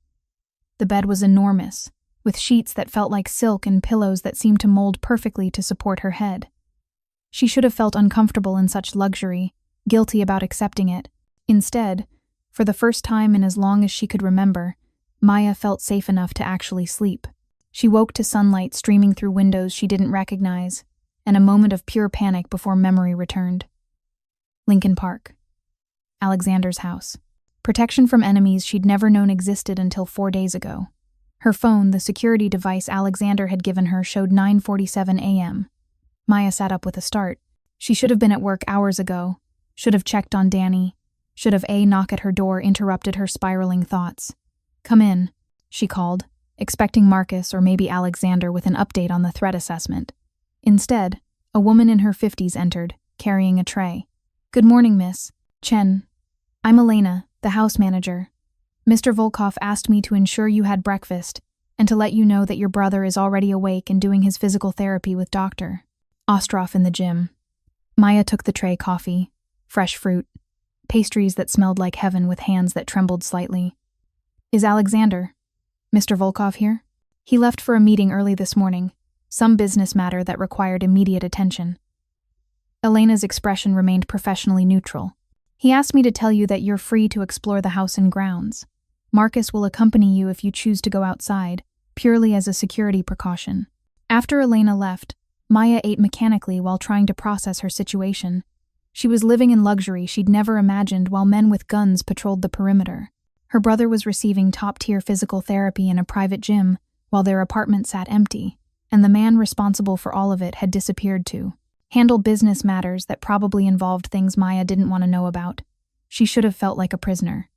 The bed was enormous, with sheets that felt like silk and pillows that seemed to mold perfectly to support her head. She should have felt uncomfortable in such luxury, guilty about accepting it. Instead, for the first time in as long as she could remember, Maya felt safe enough to actually sleep. She woke to sunlight streaming through windows she didn't recognize, and a moment of pure panic before memory returned. Lincoln Park. Alexander's house. Protection from enemies she'd never known existed until 4 days ago. Her phone, the security device Alexander had given her, showed 9:47 a.m. Maya sat up with a start. She should have been at work hours ago, should have checked on Danny, should have a knock at her door interrupted her spiraling thoughts. Come in, she called, expecting Marcus or maybe Alexander with an update on the threat assessment. Instead, a woman in her 50s entered, carrying a tray. Good morning, Miss Chen. I'm Elena, the house manager. Mr. Volkov asked me to ensure you had breakfast and to let you know that your brother is already awake and doing his physical therapy with Dr. Ostroff in the gym. Maya took the tray coffee, fresh fruit, pastries that smelled like heaven with hands that trembled slightly. Is Alexander, Mr. Volkov here? He left for a meeting early this morning, some business matter that required immediate attention. Elena's expression remained professionally neutral. He asked me to tell you that you're free to explore the house and grounds. Marcus will accompany you if you choose to go outside, purely as a security precaution. After Elena left, Maya ate mechanically while trying to process her situation. She was living in luxury she'd never imagined while men with guns patrolled the perimeter. Her brother was receiving top-tier physical therapy in a private gym while their apartment sat empty, and the man responsible for all of it had disappeared to handle business matters that probably involved things Maya didn't want to know about. She should have felt like a prisoner.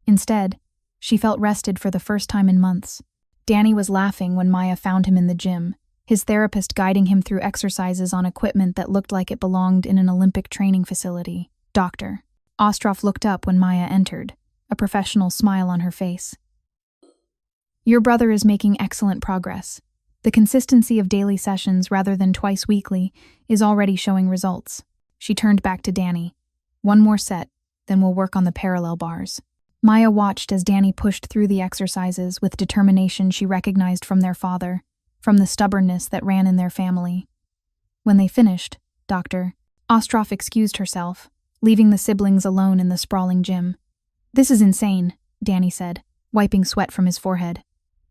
Instead, she felt rested for the first time in months. Danny was laughing when Maya found him in the gym, his therapist guiding him through exercises on equipment that looked like it belonged in an Olympic training facility. Dr. Ostroff looked up when Maya entered, a professional smile on her face. Your brother is making excellent progress. The consistency of daily sessions rather than twice weekly is already showing results. She turned back to Danny. One more set, then we'll work on the parallel bars. Maya watched as Danny pushed through the exercises with determination she recognized from their father, from the stubbornness that ran in their family. When they finished, Dr. Ostroff excused herself, leaving the siblings alone in the sprawling gym. "This is insane," Danny said, wiping sweat from his forehead.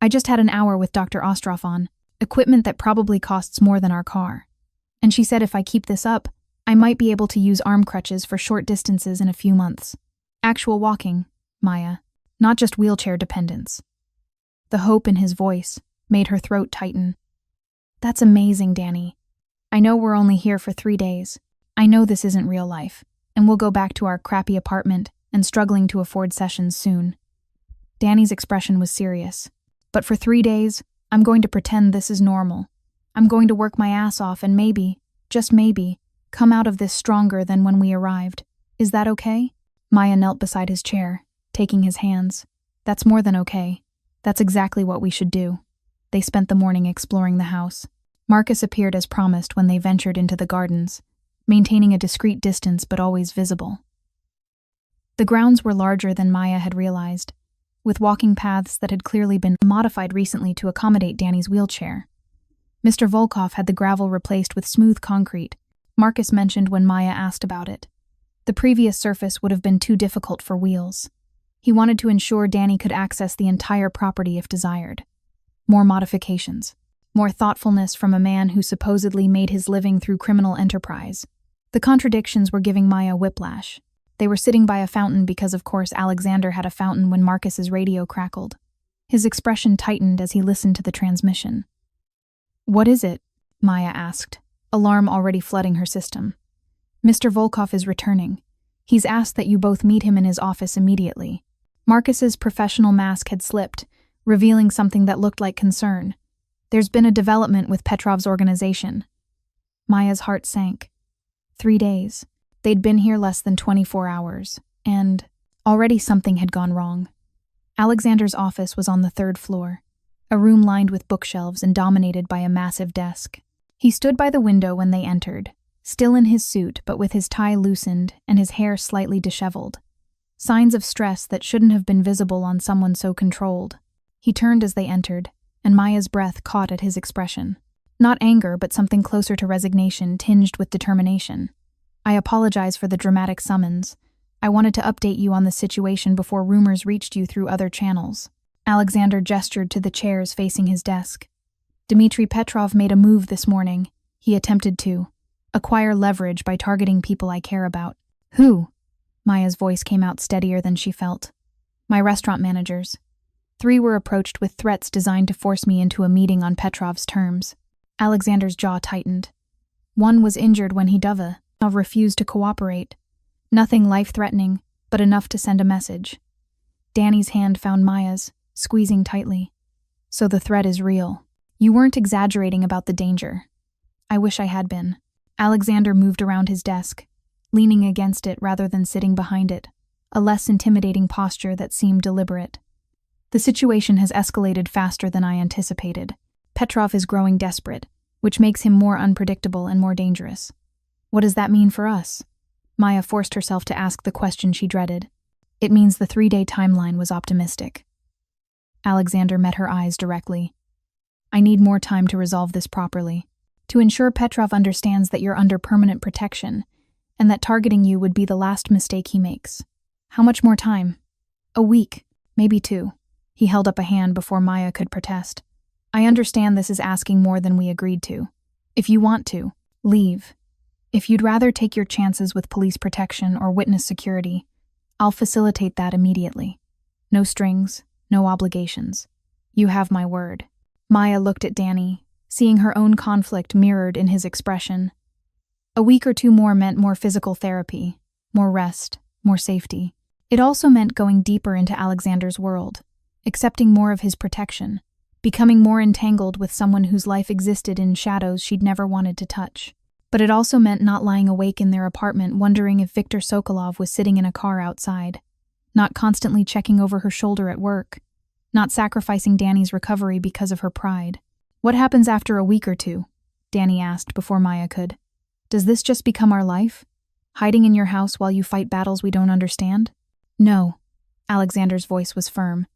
"I just had an hour with Dr. Ostroff on equipment that probably costs more than our car. And she said if I keep this up, I might be able to use arm crutches for short distances in a few months. Actual walking, Maya, not just wheelchair dependence." The hope in his voice made her throat tighten. "That's amazing, Danny. I know we're only here for 3 days. I know this isn't real life, and we'll go back to our crappy apartment and struggling to afford sessions soon." Danny's expression was serious. "But for 3 days, I'm going to pretend this is normal. I'm going to work my ass off and maybe, just maybe, come out of this stronger than when we arrived. Is that okay?" Maya knelt beside his chair, taking his hands. "That's more than okay. That's exactly what we should do." They spent the morning exploring the house. Marcus appeared as promised when they ventured into the gardens, maintaining a discreet distance but always visible. The grounds were larger than Maya had realized, with walking paths that had clearly been modified recently to accommodate Danny's wheelchair. Mr. Volkov had the gravel replaced with smooth concrete, Marcus mentioned when Maya asked about it. The previous surface would have been too difficult for wheels. He wanted to ensure Danny could access the entire property if desired. More modifications. More thoughtfulness from a man who supposedly made his living through criminal enterprise. The contradictions were giving Maya whiplash. They were sitting by a fountain because, of course, Alexander had a fountain when Marcus's radio crackled. His expression tightened as he listened to the transmission. "What is it?" Maya asked, alarm already flooding her system. "Mr. Volkov is returning. He's asked that you both meet him in his office immediately." Marcus's professional mask had slipped, revealing something that looked like concern. "There's been a development with Petrov's organization." Maya's heart sank. 3 days. They'd been here less than 24 hours, and already something had gone wrong. Alexander's office was on the 3rd floor, a room lined with bookshelves and dominated by a massive desk. He stood by the window when they entered, still in his suit but with his tie loosened and his hair slightly disheveled. Signs of stress that shouldn't have been visible on someone so controlled. He turned as they entered, and Maya's breath caught at his expression. Not anger, but something closer to resignation tinged with determination. "I apologize for the dramatic summons. I wanted to update you on the situation before rumors reached you through other channels." Alexander gestured to the chairs facing his desk. "Dmitry Petrov made a move this morning. He attempted to acquire leverage by targeting people I care about." "Who?" Maya's voice came out steadier than she felt. "My restaurant managers. 3 were approached with threats designed to force me into a meeting on Petrov's terms." Alexander's jaw tightened. "One was injured when he refused to cooperate. Nothing life-threatening, but enough to send a message." Danny's hand found Maya's, squeezing tightly. "So the threat is real. You weren't exaggerating about the danger." "I wish I had been." Alexander moved around his desk, leaning against it rather than sitting behind it, a less intimidating posture that seemed deliberate. "The situation has escalated faster than I anticipated. Petrov is growing desperate, which makes him more unpredictable and more dangerous." "What does that mean for us?" Maya forced herself to ask the question she dreaded. "It means the 3-day timeline was optimistic." Alexander met her eyes directly. "I need more time to resolve this properly, to ensure Petrov understands that you're under permanent protection, and that targeting you would be the last mistake he makes." "How much more time?" "A week, maybe 2. He held up a hand before Maya could protest. "I understand this is asking more than we agreed to. If you want to, leave. If you'd rather take your chances with police protection or witness security, I'll facilitate that immediately. No strings, no obligations. You have my word." Maya looked at Danny, seeing her own conflict mirrored in his expression. A week or 2 more meant more physical therapy, more rest, more safety. It also meant going deeper into Alexander's world, accepting more of his protection, becoming more entangled with someone whose life existed in shadows she'd never wanted to touch. But it also meant not lying awake in their apartment wondering if Viktor Sokolov was sitting in a car outside, not constantly checking over her shoulder at work, not sacrificing Danny's recovery because of her pride. "What happens after a week or 2? Danny asked before Maya could. "Does this just become our life? Hiding in your house while you fight battles we don't understand?" "No. Alexander's voice was firm.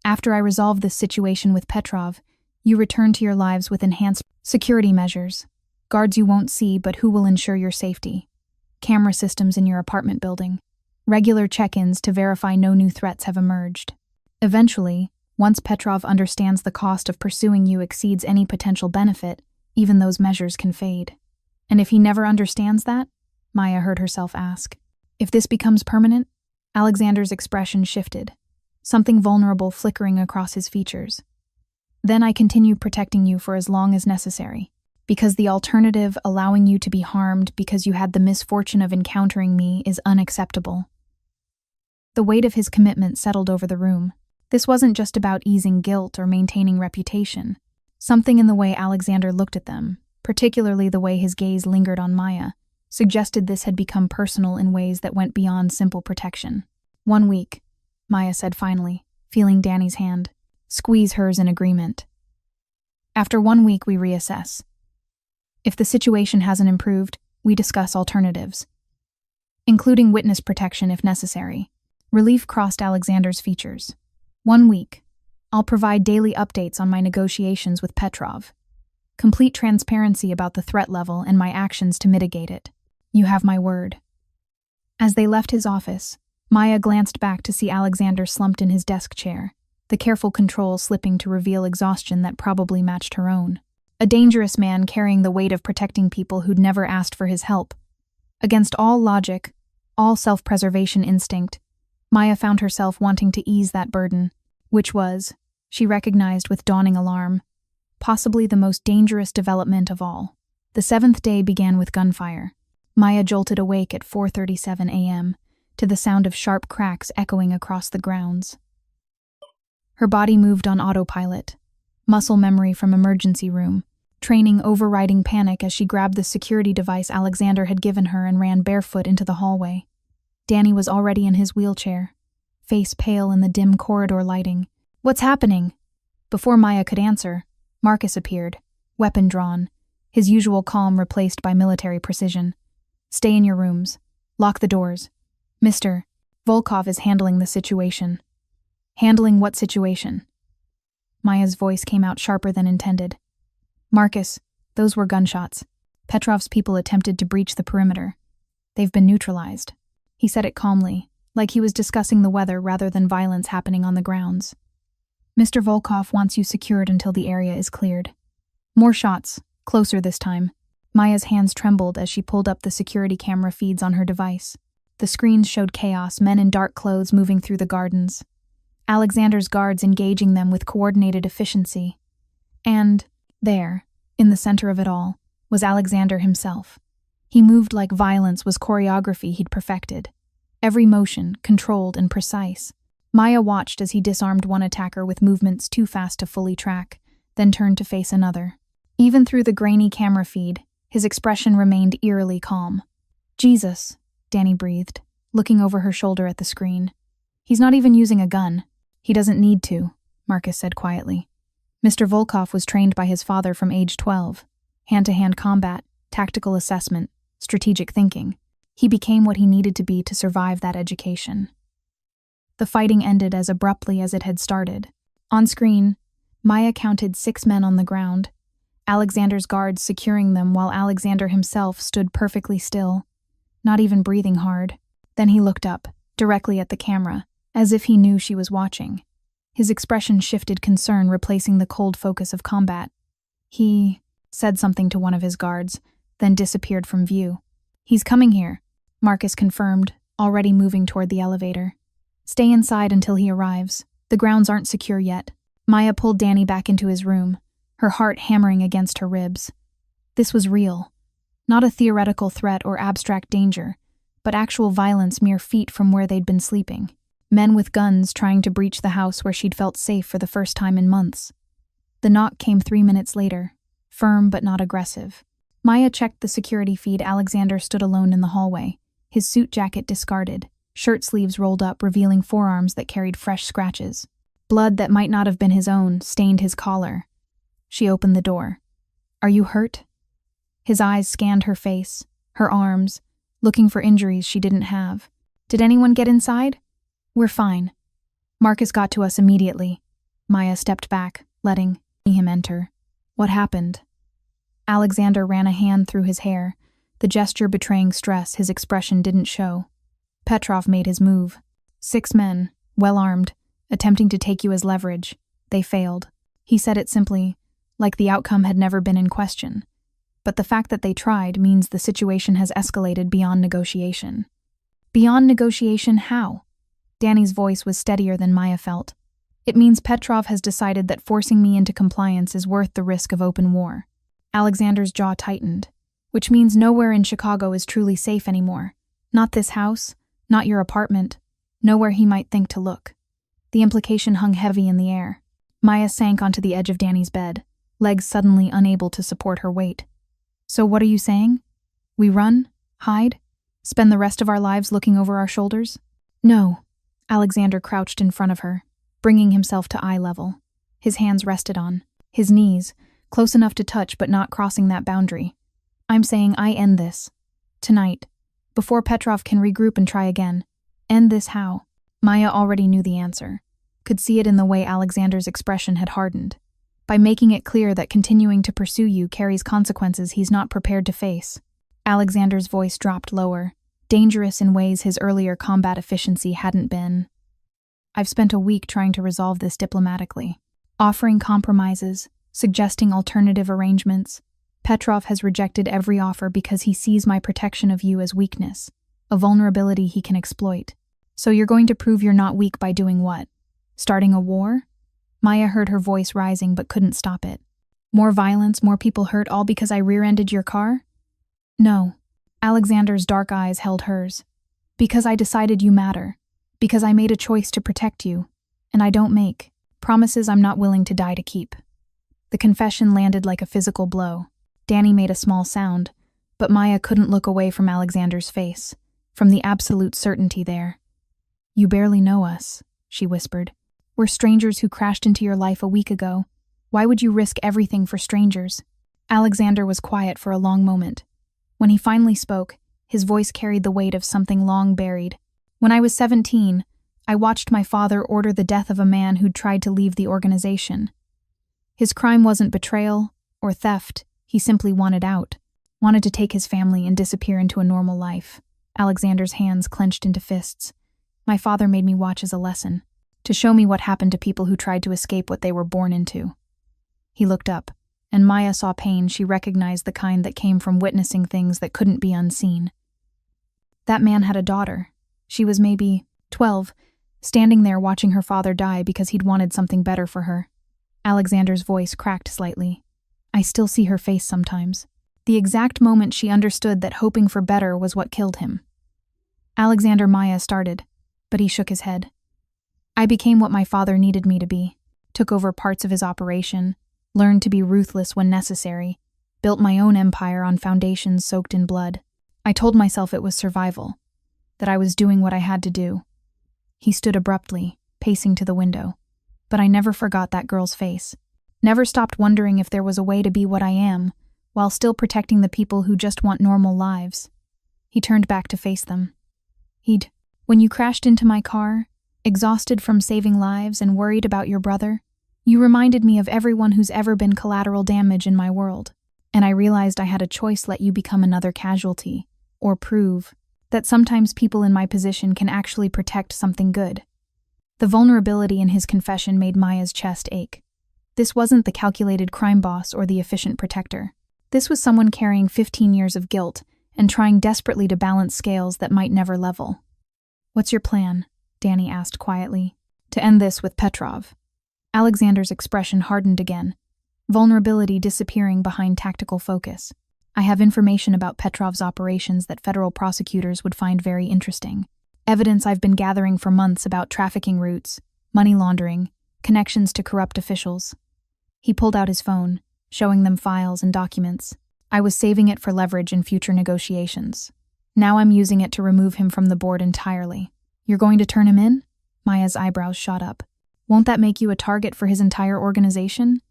After I resolve this situation with Petrov, you return to your lives with enhanced security measures. Guards you won't see, but who will ensure your safety. Camera systems in your apartment building. Regular check-ins to verify no new threats have emerged. Eventually, once Petrov understands the cost of pursuing you exceeds any potential benefit, even those measures can fade. And if he never understands that? Maya heard herself ask. If this becomes permanent? Alexander's expression shifted, something vulnerable flickering across his features. Then I continue protecting you for as long as necessary, because the alternative, allowing you to be harmed because you had the misfortune of encountering me, is unacceptable. The weight of his commitment settled over the room. This wasn't just about easing guilt or maintaining reputation. Something in the way Alexander looked at them, particularly the way his gaze lingered on Maya, suggested this had become personal in ways that went beyond simple protection. 1 week, Maya said finally, feeling Danny's hand. Squeeze hers in agreement. After 1 week, we reassess. If the situation hasn't improved, we discuss alternatives, including witness protection if necessary. Relief crossed Alexander's features. 1 week. I'll provide daily updates on my negotiations with Petrov. Complete transparency about the threat level and my actions to mitigate it. You have my word. As they left his office, Maya glanced back to see Alexander slumped in his desk chair, the careful control slipping to reveal exhaustion that probably matched her own. A dangerous man carrying the weight of protecting people who'd never asked for his help. Against all logic, all self-preservation instinct, Maya found herself wanting to ease that burden, which was, she recognized with dawning alarm, possibly the most dangerous development of all. The 7th day began with gunfire. Maya jolted awake at 4:37 a.m. to the sound of sharp cracks echoing across the grounds. Her body moved on autopilot, muscle memory from emergency room, training overriding panic as she grabbed the security device Alexander had given her and ran barefoot into the hallway. Danny was already in his wheelchair, face pale in the dim corridor lighting. What's happening? Before Maya could answer, Marcus appeared, weapon drawn, his usual calm replaced by military precision. Stay in your rooms. Lock the doors. Mr. Volkov is handling the situation. Handling what situation? Maya's voice came out sharper than intended. Marcus, those were gunshots. Petrov's people attempted to breach the perimeter. They've been neutralized. He said it calmly, like he was discussing the weather rather than violence happening on the grounds. Mr. Volkov wants you secured until the area is cleared. More shots, closer this time. Maya's hands trembled as she pulled up the security camera feeds on her device. The screens showed chaos, men in dark clothes moving through the gardens. Alexander's guards engaging them with coordinated efficiency. And there, in the center of it all, was Alexander himself. He moved like violence was choreography he'd perfected. Every motion, controlled and precise. Maya watched as he disarmed one attacker with movements too fast to fully track, then turned to face another. Even through the grainy camera feed, his expression remained eerily calm. Jesus, Danny breathed, looking over her shoulder at the screen. He's not even using a gun. He doesn't need to, Marcus said quietly. Mr. Volkov was trained by his father from age 12. Hand-to-hand combat, tactical assessment, strategic thinking. He became what he needed to be to survive that education. The fighting ended as abruptly as it had started. On screen, Maya counted 6 men on the ground, Alexander's guards securing them while Alexander himself stood perfectly still, not even breathing hard. Then he looked up, directly at the camera, as if he knew she was watching. His expression shifted concern, replacing the cold focus of combat. He said something to one of his guards, then disappeared from view. He's coming here, Marcus confirmed, already moving toward the elevator. Stay inside until he arrives. The grounds aren't secure yet. Maya pulled Danny back into his room, her heart hammering against her ribs. This was real. Not a theoretical threat or abstract danger, but actual violence mere feet from where they'd been sleeping. Men with guns trying to breach the house where she'd felt safe for the first time in months. The knock came 3 minutes later, firm but not aggressive. Maya checked the security feed. Alexander stood alone in the hallway, his suit jacket discarded, shirt sleeves rolled up, revealing forearms that carried fresh scratches. Blood that might not have been his own stained his collar. She opened the door. Are you hurt? His eyes scanned her face, her arms, looking for injuries she didn't have. Did anyone get inside? We're fine. Marcus got to us immediately. Maya stepped back, letting him enter. What happened? Alexander ran a hand through his hair, the gesture betraying stress his expression didn't show. Petrov made his move. 6 men, well-armed, attempting to take you as leverage. They failed. He said it simply, like the outcome had never been in question. But the fact that they tried means the situation has escalated beyond negotiation. Beyond negotiation, how? Danny's voice was steadier than Maya felt. It means Petrov has decided that forcing me into compliance is worth the risk of open war. Alexander's jaw tightened, which means nowhere in Chicago is truly safe anymore. Not this house, not your apartment, nowhere he might think to look. The implication hung heavy in the air. Maya sank onto the edge of Danny's bed, legs suddenly unable to support her weight. So what are you saying? We run? Hide? Spend the rest of our lives looking over our shoulders? No. Alexander crouched in front of her, bringing himself to eye level. His hands rested on his knees, close enough to touch but not crossing that boundary. I'm saying I end this. Tonight. Before Petrov can regroup and try again. End this how? Maya already knew the answer. Could see it in the way Alexander's expression had hardened. By making it clear that continuing to pursue you carries consequences he's not prepared to face. Alexander's voice dropped lower, dangerous in ways his earlier combat efficiency hadn't been. I've spent a week trying to resolve this diplomatically, offering compromises, suggesting alternative arrangements. Petrov has rejected every offer because he sees my protection of you as weakness, a vulnerability he can exploit. So you're going to prove you're not weak by doing what? Starting a war? Maya heard her voice rising but couldn't stop it. More violence, more people hurt, all because I rear-ended your car? No. Alexander's dark eyes held hers. Because I decided you matter. Because I made a choice to protect you. And I don't make promises I'm not willing to die to keep. The confession landed like a physical blow. Danny made a small sound, but Maya couldn't look away from Alexander's face, from the absolute certainty there. You barely know us, she whispered. We're strangers who crashed into your life a week ago. Why would you risk everything for strangers? Alexander was quiet for a long moment. When he finally spoke, his voice carried the weight of something long buried. When I was 17, I watched my father order the death of a man who'd tried to leave the organization. His crime wasn't betrayal or theft. He simply wanted out, wanted to take his family and disappear into a normal life. Alexander's hands clenched into fists. My father made me watch as a lesson, to show me what happened to people who tried to escape what they were born into. He looked up, and Maya saw pain she recognized, the kind that came from witnessing things that couldn't be unseen. That man had a daughter. She was maybe 12, standing there watching her father die because he'd wanted something better for her. Alexander's voice cracked slightly. I still see her face sometimes. The exact moment she understood that hoping for better was what killed him. Alexander Maya started, but he shook his head. I became what my father needed me to be, took over parts of his operation, learned to be ruthless when necessary, built my own empire on foundations soaked in blood. I told myself it was survival, that I was doing what I had to do. He stood abruptly, pacing to the window, but I never forgot that girl's face. Never stopped wondering if there was a way to be what I am, while still protecting the people who just want normal lives. He turned back to face them. When you crashed into my car, exhausted from saving lives and worried about your brother, you reminded me of everyone who's ever been collateral damage in my world, and I realized I had a choice: let you become another casualty, or prove that sometimes people in my position can actually protect something good. The vulnerability in his confession made Maya's chest ache. This wasn't the calculated crime boss or the efficient protector. This was someone carrying 15 years of guilt and trying desperately to balance scales that might never level. What's your plan? Danny asked quietly. To end this with Petrov. Alexander's expression hardened again, vulnerability disappearing behind tactical focus. I have information about Petrov's operations that federal prosecutors would find very interesting. Evidence I've been gathering for months about trafficking routes, money laundering, connections to corrupt officials. He pulled out his phone, showing them files and documents. I was saving it for leverage in future negotiations. Now I'm using it to remove him from the board entirely. You're going to turn him in? Maya's eyebrows shot up. Won't that make you a target for his entire organization?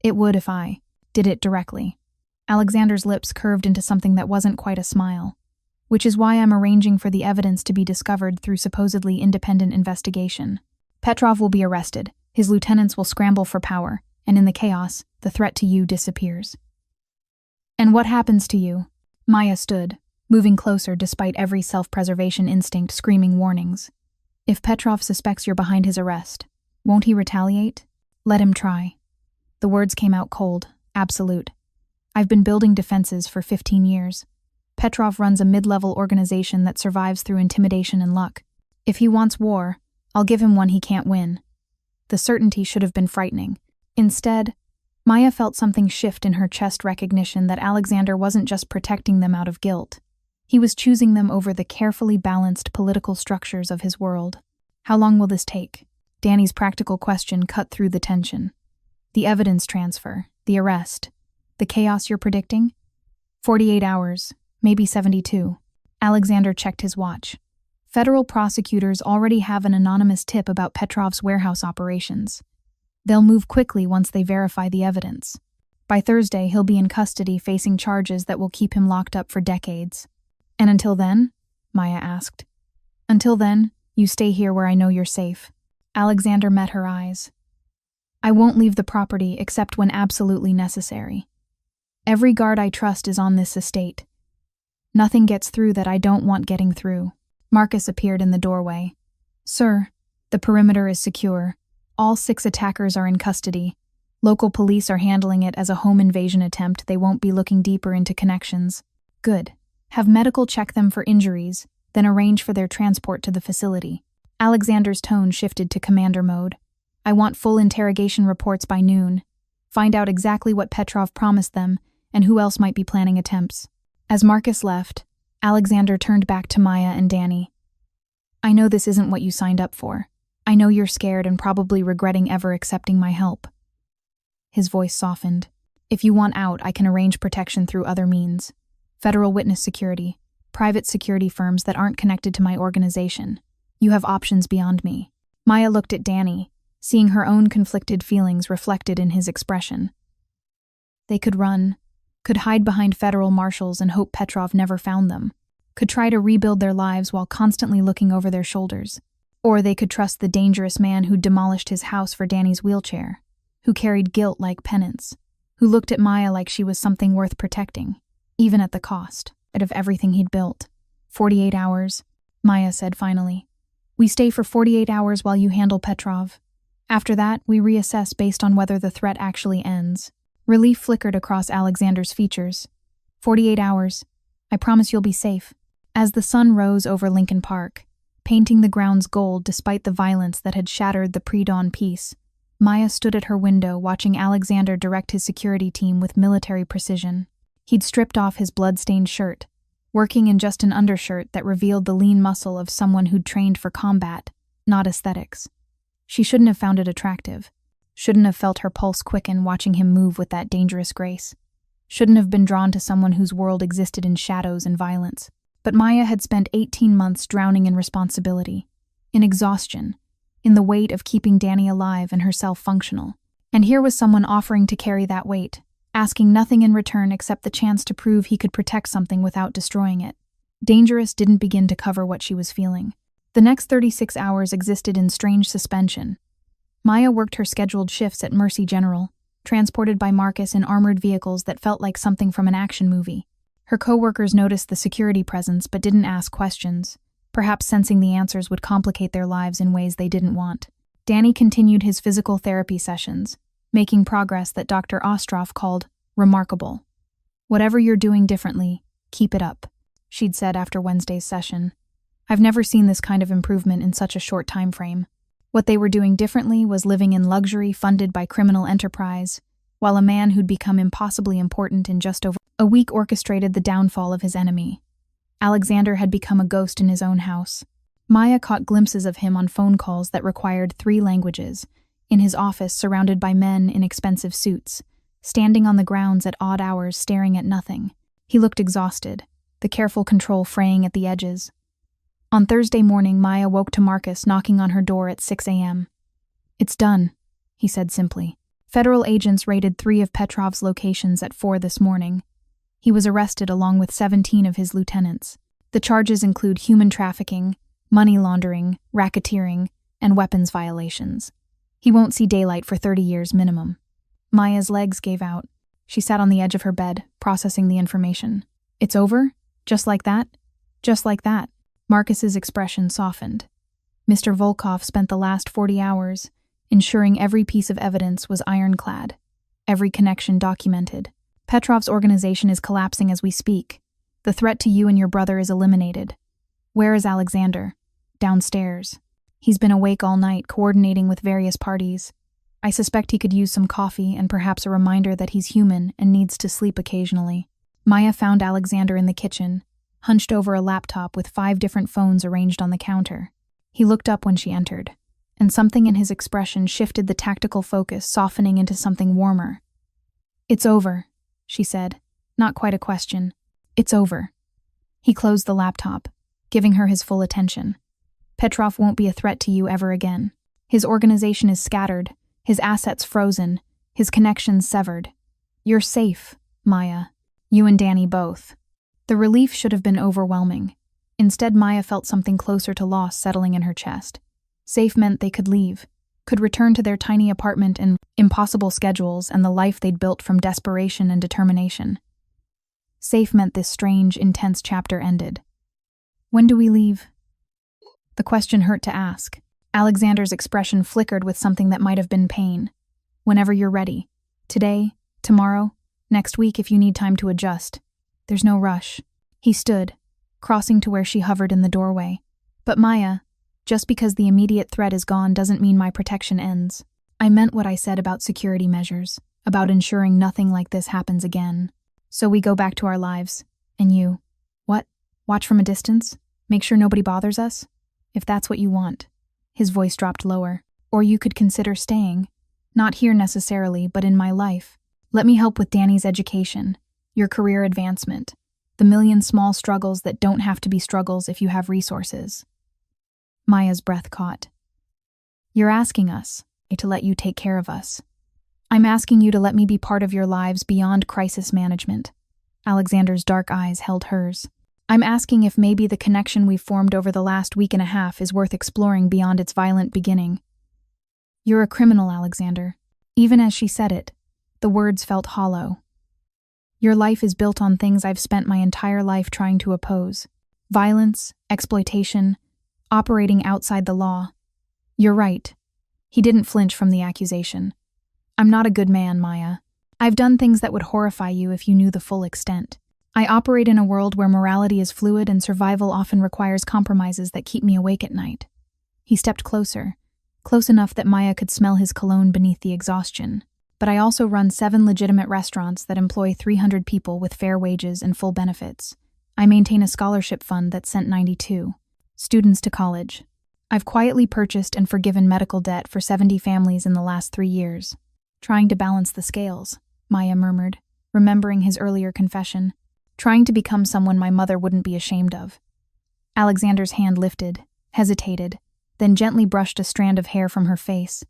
It would if I did it directly. Alexander's lips curved into something that wasn't quite a smile. Which is why I'm arranging for the evidence to be discovered through supposedly independent investigation. Petrov will be arrested, his lieutenants will scramble for power, and in the chaos, the threat to you disappears. And what happens to you? Maya stood, moving closer despite every self-preservation instinct screaming warnings. If Petrov suspects you're behind his arrest, won't he retaliate? Let him try. The words came out cold, absolute. I've been building defenses for 15 years. Petrov runs a mid-level organization that survives through intimidation and luck. If he wants war, I'll give him one he can't win. The certainty should have been frightening. Instead, Maya felt something shift in her chest, recognition that Alexander wasn't just protecting them out of guilt. He was choosing them over the carefully balanced political structures of his world. How long will this take? Danny's practical question cut through the tension. The evidence transfer, the arrest, the chaos you're predicting? 48 hours, maybe 72. Alexander checked his watch. Federal prosecutors already have an anonymous tip about Petrov's warehouse operations. They'll move quickly once they verify the evidence. By Thursday, he'll be in custody facing charges that will keep him locked up for decades. And until then? Maya asked. Until then, you stay here where I know you're safe. Alexander met her eyes. I won't leave the property except when absolutely necessary. Every guard I trust is on this estate. Nothing gets through that I don't want getting through. Marcus appeared in the doorway. Sir, the perimeter is secure. All 6 attackers are in custody. Local police are handling it as a home invasion attempt. They won't be looking deeper into connections. Good. Have medical check them for injuries, then arrange for their transport to the facility. Alexander's tone shifted to commander mode. I want full interrogation reports by noon. Find out exactly what Petrov promised them and who else might be planning attempts. As Marcus left, Alexander turned back to Maya and Danny. I know this isn't what you signed up for. I know you're scared and probably regretting ever accepting my help. His voice softened. If you want out, I can arrange protection through other means. Federal witness security, private security firms that aren't connected to my organization. You have options beyond me. Maya looked at Danny, seeing her own conflicted feelings reflected in his expression. They could run, could hide behind federal marshals and hope Petrov never found them, could try to rebuild their lives while constantly looking over their shoulders. Or they could trust the dangerous man who demolished his house for Danny's wheelchair, who carried guilt like penance, who looked at Maya like she was something worth protecting, even at the cost of everything he'd built. 48 hours, Maya said finally. We stay for 48 hours while you handle Petrov. After that, we reassess based on whether the threat actually ends. Relief flickered across Alexander's features. 48 hours. I promise you'll be safe. As the sun rose over Lincoln Park, painting the grounds gold despite the violence that had shattered the pre-dawn peace, Maya stood at her window watching Alexander direct his security team with military precision. He'd stripped off his blood-stained shirt, working in just an undershirt that revealed the lean muscle of someone who'd trained for combat, not aesthetics. She shouldn't have found it attractive. Shouldn't have felt her pulse quicken watching him move with that dangerous grace. Shouldn't have been drawn to someone whose world existed in shadows and violence. But Maya had spent 18 months drowning in responsibility, in exhaustion, in the weight of keeping Danny alive and herself functional. And here was someone offering to carry that weight, asking nothing in return except the chance to prove he could protect something without destroying it. Dangerous didn't begin to cover what she was feeling. The next 36 hours existed in strange suspension. Maya worked her scheduled shifts at Mercy General, transported by Marcus in armored vehicles that felt like something from an action movie. Her co-workers noticed the security presence but didn't ask questions, perhaps sensing the answers would complicate their lives in ways they didn't want. Danny continued his physical therapy sessions, making progress that Dr. Ostroff called remarkable. Whatever you're doing differently, keep it up, she'd said after Wednesday's session. I've never seen this kind of improvement in such a short time frame. What they were doing differently was living in luxury funded by criminal enterprise, while a man who'd become impossibly important in just over a week orchestrated the downfall of his enemy. Alexander had become a ghost in his own house. Maya caught glimpses of him on phone calls that required 3 languages, in his office surrounded by men in expensive suits, standing on the grounds at odd hours staring at nothing. He looked exhausted, the careful control fraying at the edges. On Thursday morning, Maya woke to Marcus knocking on her door at 6 a.m. It's done, he said simply. Federal agents raided 3 of Petrov's locations at 4 this morning. He was arrested along with 17 of his lieutenants. The charges include human trafficking, money laundering, racketeering, and weapons violations. He won't see daylight for 30 years minimum. Maya's legs gave out. She sat on the edge of her bed, processing the information. It's over? Just like that? Just like that. Marcus's expression softened. Mr. Volkov spent the last 40 hours ensuring every piece of evidence was ironclad, every connection documented. Petrov's organization is collapsing as we speak. The threat to you and your brother is eliminated. Where is Alexander? Downstairs. He's been awake all night, coordinating with various parties. I suspect he could use some coffee and perhaps a reminder that he's human and needs to sleep occasionally. Maya found Alexander in the kitchen, hunched over a laptop with 5 different phones arranged on the counter. He looked up when she entered, and something in his expression shifted the tactical focus, softening into something warmer. It's over, she said, not quite a question. It's over. He closed the laptop, giving her his full attention. Petrov won't be a threat to you ever again. His organization is scattered, his assets frozen, his connections severed. You're safe, Maya. You and Danny both. The relief should have been overwhelming. Instead, Maya felt something closer to loss settling in her chest. Safe meant they could leave, could return to their tiny apartment and impossible schedules and the life they'd built from desperation and determination. Safe meant this strange, intense chapter ended. When do we leave? The question hurt to ask. Alexander's expression flickered with something that might have been pain. Whenever you're ready. Today, tomorrow, next week if you need time to adjust. There's no rush. He stood, crossing to where she hovered in the doorway. But Maya, just because the immediate threat is gone doesn't mean my protection ends. I meant what I said about security measures, about ensuring nothing like this happens again. So we go back to our lives. And you? What? Watch from a distance? Make sure nobody bothers us? If that's what you want. His voice dropped lower. Or you could consider staying. Not here necessarily, but in my life. Let me help with Danny's education, your career advancement, the million small struggles that don't have to be struggles if you have resources. Maya's breath caught. You're asking us to let you take care of us. I'm asking you to let me be part of your lives beyond crisis management. Alexander's dark eyes held hers. I'm asking if maybe the connection we've formed over the last week and a half is worth exploring beyond its violent beginning. You're a criminal, Alexander. Even as she said it, the words felt hollow. Your life is built on things I've spent my entire life trying to oppose. Violence, exploitation, operating outside the law. You're right. He didn't flinch from the accusation. I'm not a good man, Maya. I've done things that would horrify you if you knew the full extent. I operate in a world where morality is fluid and survival often requires compromises that keep me awake at night. He stepped closer, close enough that Maya could smell his cologne beneath the exhaustion. But I also run 7 legitimate restaurants that employ 300 people with fair wages and full benefits. I maintain a scholarship fund that sent 92 students to college. I've quietly purchased and forgiven medical debt for 70 families in the last 3 years. Trying to balance the scales, Maya murmured, remembering his earlier confession. Trying to become someone my mother wouldn't be ashamed of. Alexander's hand lifted, hesitated, then gently brushed a strand of hair from her face.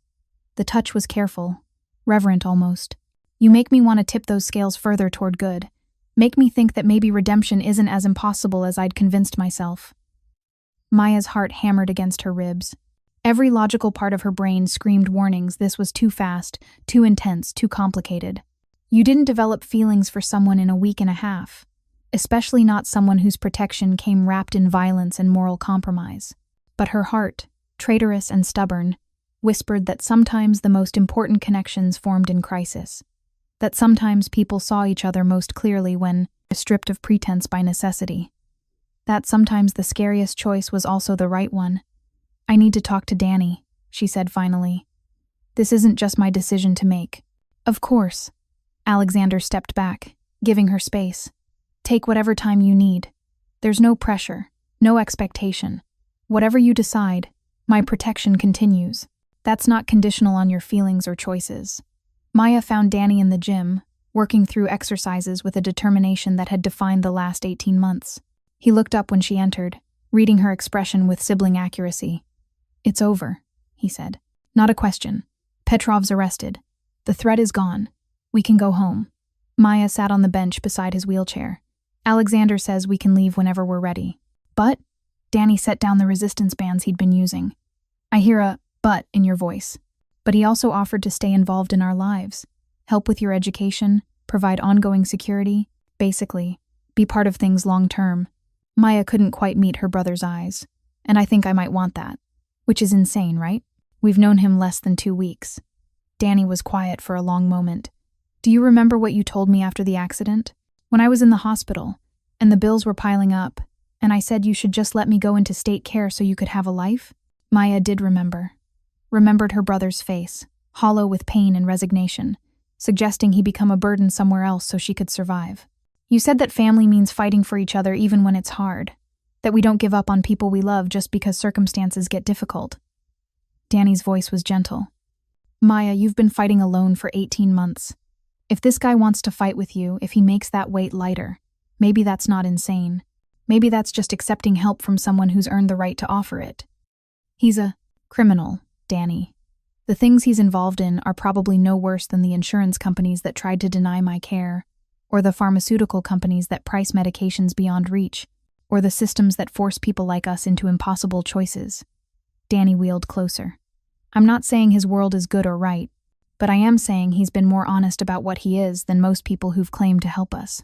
The touch was careful, reverent almost. You make me want to tip those scales further toward good. Make me think that maybe redemption isn't as impossible as I'd convinced myself. Maya's heart hammered against her ribs. Every logical part of her brain screamed warnings this was too fast, too intense, too complicated. You didn't develop feelings for someone in a week and a half. Especially not someone whose protection came wrapped in violence and moral compromise. But her heart, traitorous and stubborn, whispered that sometimes the most important connections formed in crisis. That sometimes people saw each other most clearly when stripped of pretense by necessity. That sometimes the scariest choice was also the right one. I need to talk to Danny, she said finally. This isn't just my decision to make. Of course. Alexander stepped back, giving her space. Take whatever time you need. There's no pressure, no expectation. Whatever you decide, my protection continues. That's not conditional on your feelings or choices. Maya found Danny in the gym, working through exercises with a determination that had defined the last 18 months. He looked up when she entered, reading her expression with sibling accuracy. It's over, he said. Not a question. Petrov's arrested. The threat is gone. We can go home. Maya sat on the bench beside his wheelchair. Alexander says we can leave whenever we're ready. But Danny set down the resistance bands he'd been using. I hear a but in your voice. But he also offered to stay involved in our lives, help with your education, provide ongoing security, basically, be part of things long term. Maya couldn't quite meet her brother's eyes, and I think I might want that. Which is insane, right? We've known him less than 2 weeks. Danny was quiet for a long moment. Do you remember what you told me after the accident? When I was in the hospital, and the bills were piling up, and I said you should just let me go into state care so you could have a life? Maya did remember. Remembered her brother's face, hollow with pain and resignation, suggesting he become a burden somewhere else so she could survive. You said that family means fighting for each other even when it's hard, that we don't give up on people we love just because circumstances get difficult. Danny's voice was gentle. Maya, you've been fighting alone for 18 months. If this guy wants to fight with you, if he makes that weight lighter, maybe that's not insane. Maybe that's just accepting help from someone who's earned the right to offer it. He's a criminal, Danny. The things he's involved in are probably no worse than the insurance companies that tried to deny my care, or the pharmaceutical companies that price medications beyond reach, or the systems that force people like us into impossible choices. Danny wheeled closer. I'm not saying his world is good or right, but I am saying he's been more honest about what he is than most people who've claimed to help us.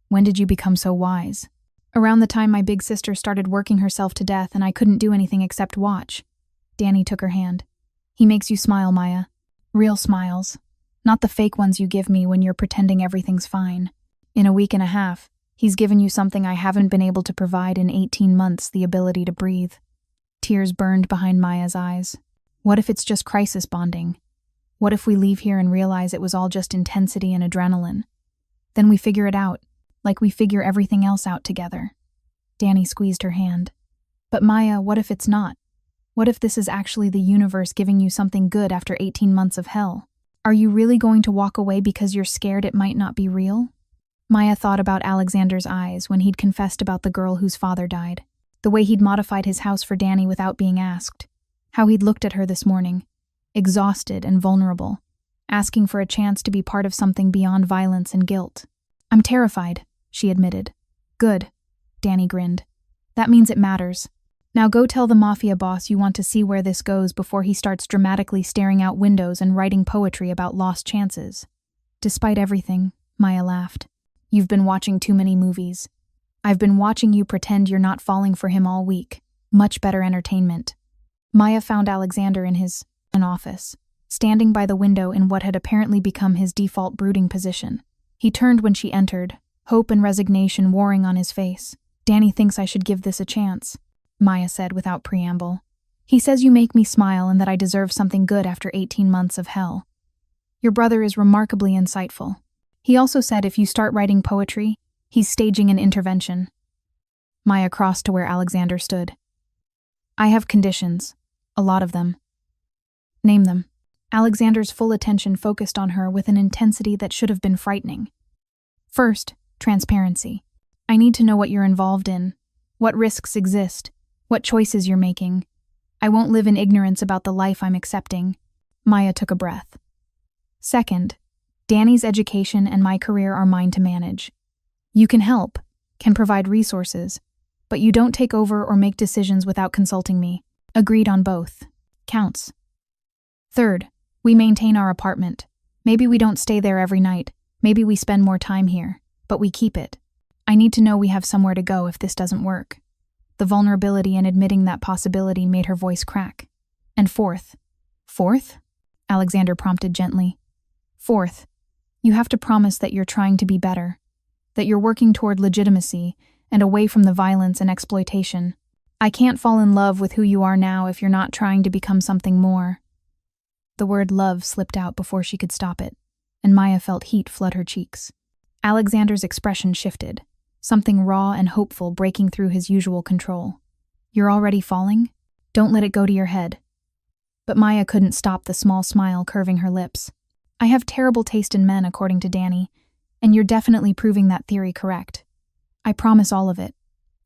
When did you become so wise? Around the time my big sister started working herself to death and I couldn't do anything except watch. Danny took her hand. He makes you smile, Maya. Real smiles. Not the fake ones you give me when you're pretending everything's fine. In a week and a half, he's given you something I haven't been able to provide in 18 months, the ability to breathe. Tears burned behind Maya's eyes. What if it's just crisis bonding? What if we leave here and realize it was all just intensity and adrenaline? Then we figure it out, like we figure everything else out together. Danny squeezed her hand. But Maya, what if it's not? What if this is actually the universe giving you something good after 18 months of hell? Are you really going to walk away because you're scared it might not be real? Maya thought about Alexander's eyes when he'd confessed about the girl whose father died. The way he'd modified his house for Danny without being asked. How he'd looked at her this morning, exhausted and vulnerable, asking for a chance to be part of something beyond violence and guilt. I'm terrified, she admitted. Good, Danny grinned. That means it matters. Now go tell the Mafia boss you want to see where this goes before he starts dramatically staring out windows and writing poetry about lost chances. Despite everything, Maya laughed. You've been watching too many movies. I've been watching you pretend you're not falling for him all week. Much better entertainment. Maya found Alexander in his office, standing by the window in what had apparently become his default brooding position. He turned when she entered, hope and resignation warring on his face. Danny thinks I should give this a chance, Maya said without preamble. He says you make me smile and that I deserve something good after 18 months of hell. Your brother is remarkably insightful. He also said if you start writing poetry, he's staging an intervention. Maya crossed to where Alexander stood. I have conditions. A lot of them. Name them. Alexander's full attention focused on her with an intensity that should have been frightening. First, transparency. I need to know what you're involved in, what risks exist, what choices you're making. I won't live in ignorance about the life I'm accepting. Maya took a breath. Second, Danny's education and my career are mine to manage. You can help, can provide resources, but you don't take over or make decisions without consulting me. Agreed on both. Counts. Third, we maintain our apartment. Maybe we don't stay there every night. Maybe we spend more time here, but we keep it. I need to know we have somewhere to go if this doesn't work. The vulnerability in admitting that possibility made her voice crack. And fourth? Alexander prompted gently. Fourth, you have to promise that you're trying to be better, that you're working toward legitimacy and away from the violence and exploitation. I can't fall in love with who you are now if you're not trying to become something more. The word love slipped out before she could stop it, and Maya felt heat flood her cheeks. Alexander's expression shifted, something raw and hopeful breaking through his usual control. You're already falling? Don't let it go to your head. But Maya couldn't stop the small smile curving her lips. I have terrible taste in men, according to Danny, and you're definitely proving that theory correct. I promise all of it.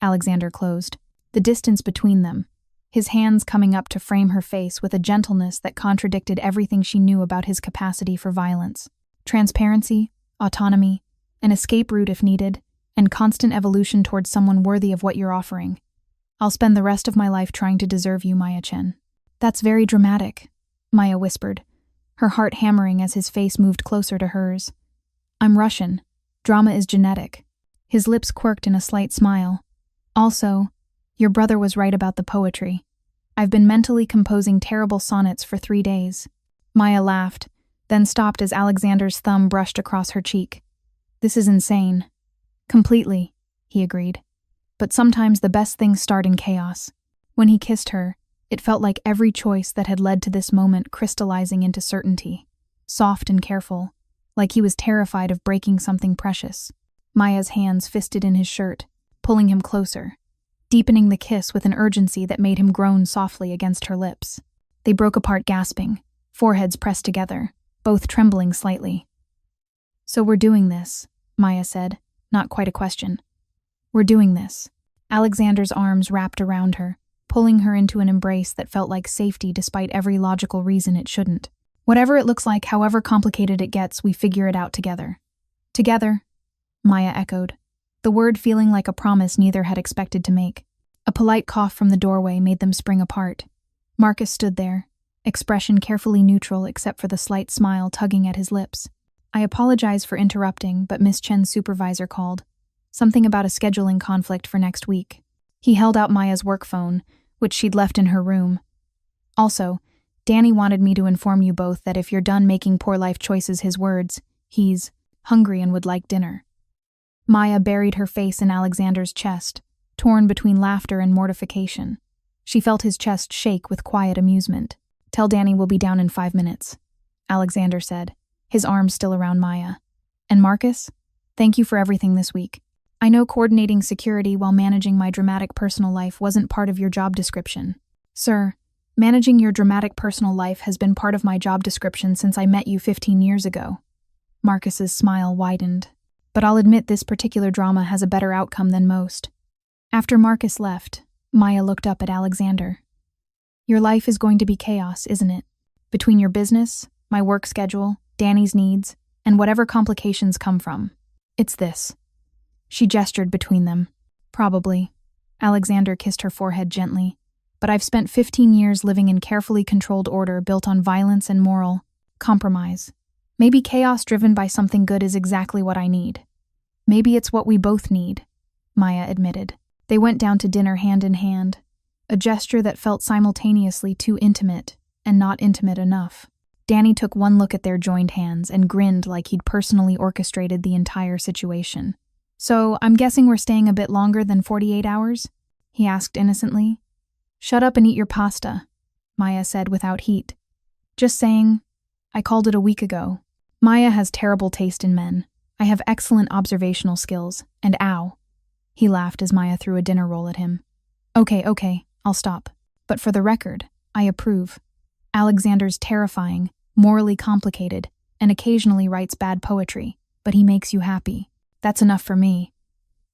Alexander closed. The distance between them, his hands coming up to frame her face with a gentleness that contradicted everything she knew about his capacity for violence. Transparency, autonomy, an escape route if needed, and constant evolution towards someone worthy of what you're offering. I'll spend the rest of my life trying to deserve you, Maya Chen. That's very dramatic, Maya whispered, her heart hammering as his face moved closer to hers. I'm Russian. Drama is genetic. His lips quirked in a slight smile. Also, your brother was right about the poetry. I've been mentally composing terrible sonnets for 3 days. Maya laughed, then stopped as Alexander's thumb brushed across her cheek. This is insane. Completely, he agreed. But sometimes the best things start in chaos. When he kissed her, it felt like every choice that had led to this moment crystallizing into certainty. Soft and careful, like he was terrified of breaking something precious. Maya's hands fisted in his shirt, pulling him closer, deepening the kiss with an urgency that made him groan softly against her lips. They broke apart gasping, foreheads pressed together, both trembling slightly. So we're doing this, Maya said, not quite a question. We're doing this. Alexander's arms wrapped around her, pulling her into an embrace that felt like safety despite every logical reason it shouldn't. Whatever it looks like, however complicated it gets, we figure it out together. Together, Maya echoed, the word feeling like a promise neither had expected to make. A polite cough from the doorway made them spring apart. Marcus stood there, expression carefully neutral except for the slight smile tugging at his lips. I apologize for interrupting, but Miss Chen's supervisor called. Something about a scheduling conflict for next week. He held out Maya's work phone, which she'd left in her room. Also, Danny wanted me to inform you both that if you're done making poor life choices, his words, he's hungry and would like dinner. Maya buried her face in Alexander's chest, torn between laughter and mortification. She felt his chest shake with quiet amusement. Tell Danny we'll be down in 5 minutes, Alexander said, his arms still around Maya. And Marcus, thank you for everything this week. I know coordinating security while managing my dramatic personal life wasn't part of your job description. Sir, managing your dramatic personal life has been part of my job description since I met you 15 years ago. Marcus's smile widened. But I'll admit this particular drama has a better outcome than most. After Marcus left, Maya looked up at Alexander. Your life is going to be chaos, isn't it? Between your business, my work schedule, Danny's needs, and whatever complications come from. It's this. She gestured between them. Probably. Alexander kissed her forehead gently. But I've spent 15 years living in carefully controlled order built on violence and moral compromise. Maybe chaos driven by something good is exactly what I need. Maybe it's what we both need, Maya admitted. They went down to dinner hand in hand, a gesture that felt simultaneously too intimate and not intimate enough. Danny took one look at their joined hands and grinned like he'd personally orchestrated the entire situation. So, I'm guessing we're staying a bit longer than 48 hours? He asked innocently. Shut up and eat your pasta, Maya said without heat. Just saying, I called it a week ago. Maya has terrible taste in men. I have excellent observational skills, and ow. He laughed as Maya threw a dinner roll at him. Okay, I'll stop. But for the record, I approve. Alexander's terrifying, morally complicated, and occasionally writes bad poetry, but he makes you happy. That's enough for me.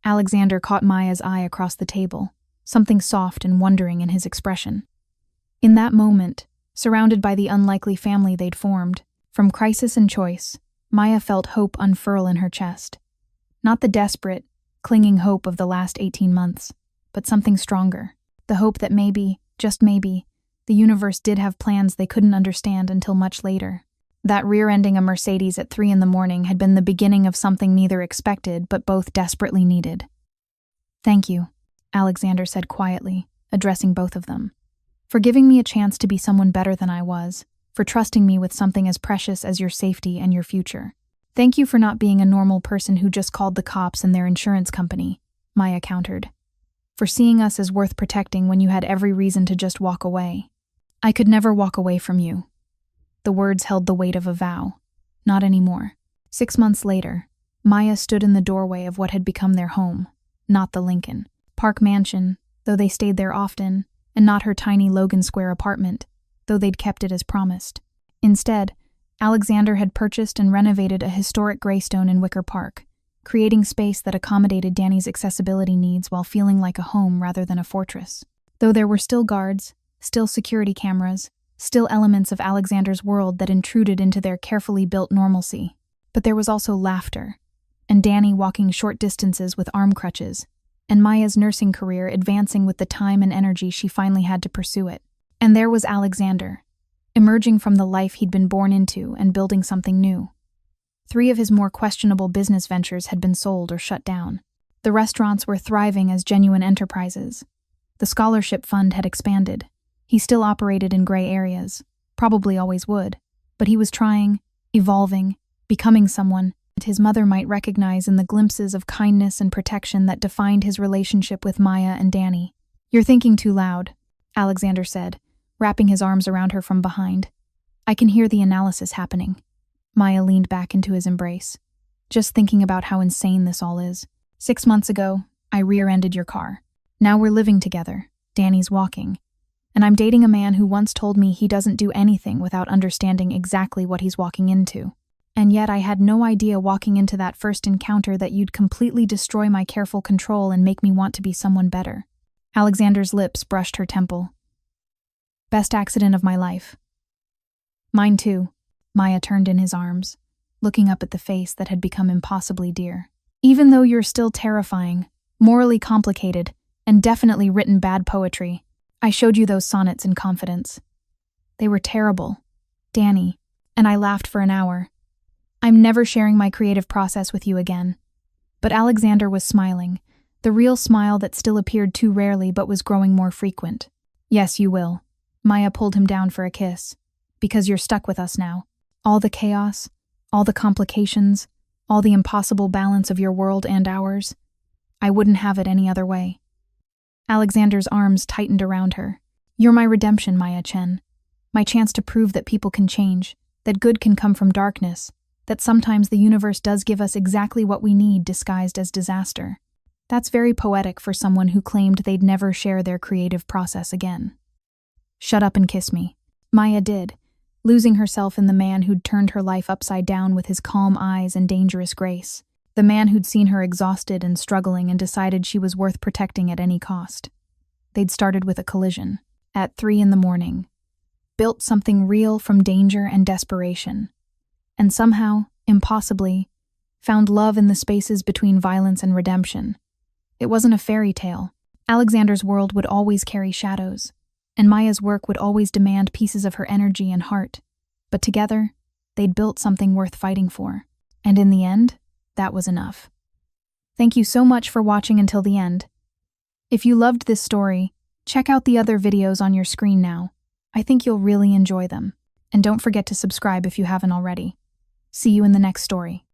Alexander caught Maya's eye across the table, something soft and wondering in his expression. In that moment, surrounded by the unlikely family they'd formed, from crisis and choice, Maya felt hope unfurl in her chest. Not the desperate, clinging hope of the last 18 months, but something stronger. The hope that maybe, just maybe, the universe did have plans they couldn't understand until much later. That rear-ending a Mercedes at 3 a.m. had been the beginning of something neither expected but both desperately needed. Thank you, Alexander said quietly, addressing both of them. For giving me a chance to be someone better than I was, for trusting me with something as precious as your safety and your future. Thank you for not being a normal person who just called the cops and their insurance company, Maya countered. For seeing us as worth protecting when you had every reason to just walk away. I could never walk away from you. The words held the weight of a vow. Not anymore. 6 months later, Maya stood in the doorway of what had become their home, not the Lincoln Park mansion, though they stayed there often, and not her tiny Logan Square apartment, though they'd kept it as promised. Instead, Alexander had purchased and renovated a historic graystone in Wicker Park, creating space that accommodated Danny's accessibility needs while feeling like a home rather than a fortress. Though there were still guards, still security cameras, still elements of Alexander's world that intruded into their carefully built normalcy. But there was also laughter, and Danny walking short distances with arm crutches, and Maya's nursing career advancing with the time and energy she finally had to pursue it. And there was Alexander, emerging from the life he'd been born into and building something new. 3 of his more questionable business ventures had been sold or shut down. The restaurants were thriving as genuine enterprises. The scholarship fund had expanded. He still operated in gray areas, probably always would, but he was trying, evolving, becoming someone that his mother might recognize in the glimpses of kindness and protection that defined his relationship with Maya and Danny. "You're thinking too loud," Alexander said, wrapping his arms around her from behind. "I can hear the analysis happening." Maya leaned back into his embrace. "Just thinking about how insane this all is. 6 months ago, I rear-ended your car. Now we're living together. Danny's walking. And I'm dating a man who once told me he doesn't do anything without understanding exactly what he's walking into. And yet I had no idea walking into that first encounter that you'd completely destroy my careful control and make me want to be someone better." Alexander's lips brushed her temple. "Best accident of my life." "Mine too." Maya turned in his arms, looking up at the face that had become impossibly dear. "Even though you're still terrifying, morally complicated, and definitely written bad poetry, I showed you those sonnets in confidence. They were terrible, Danny, and I laughed for an hour. I'm never sharing my creative process with you again." But Alexander was smiling, the real smile that still appeared too rarely but was growing more frequent. "Yes, you will." Maya pulled him down for a kiss. "Because you're stuck with us now. All the chaos, all the complications, all the impossible balance of your world and ours. I wouldn't have it any other way." Alexander's arms tightened around her. "You're my redemption, Maya Chen. My chance to prove that people can change, that good can come from darkness, that sometimes the universe does give us exactly what we need disguised as disaster." That's very poetic for someone who claimed they'd never share their creative process again. "Shut up and kiss me." Maya did, losing herself in the man who'd turned her life upside down with his calm eyes and dangerous grace. The man who'd seen her exhausted and struggling and decided she was worth protecting at any cost. They'd started with a collision, at 3 in the morning, built something real from danger and desperation, and somehow, impossibly, found love in the spaces between violence and redemption. It wasn't a fairy tale. Alexander's world would always carry shadows, and Maya's work would always demand pieces of her energy and heart. But together, they'd built something worth fighting for. And in the end, that was enough. Thank you so much for watching until the end. If you loved this story, check out the other videos on your screen now. I think you'll really enjoy them. And don't forget to subscribe if you haven't already. See you in the next story.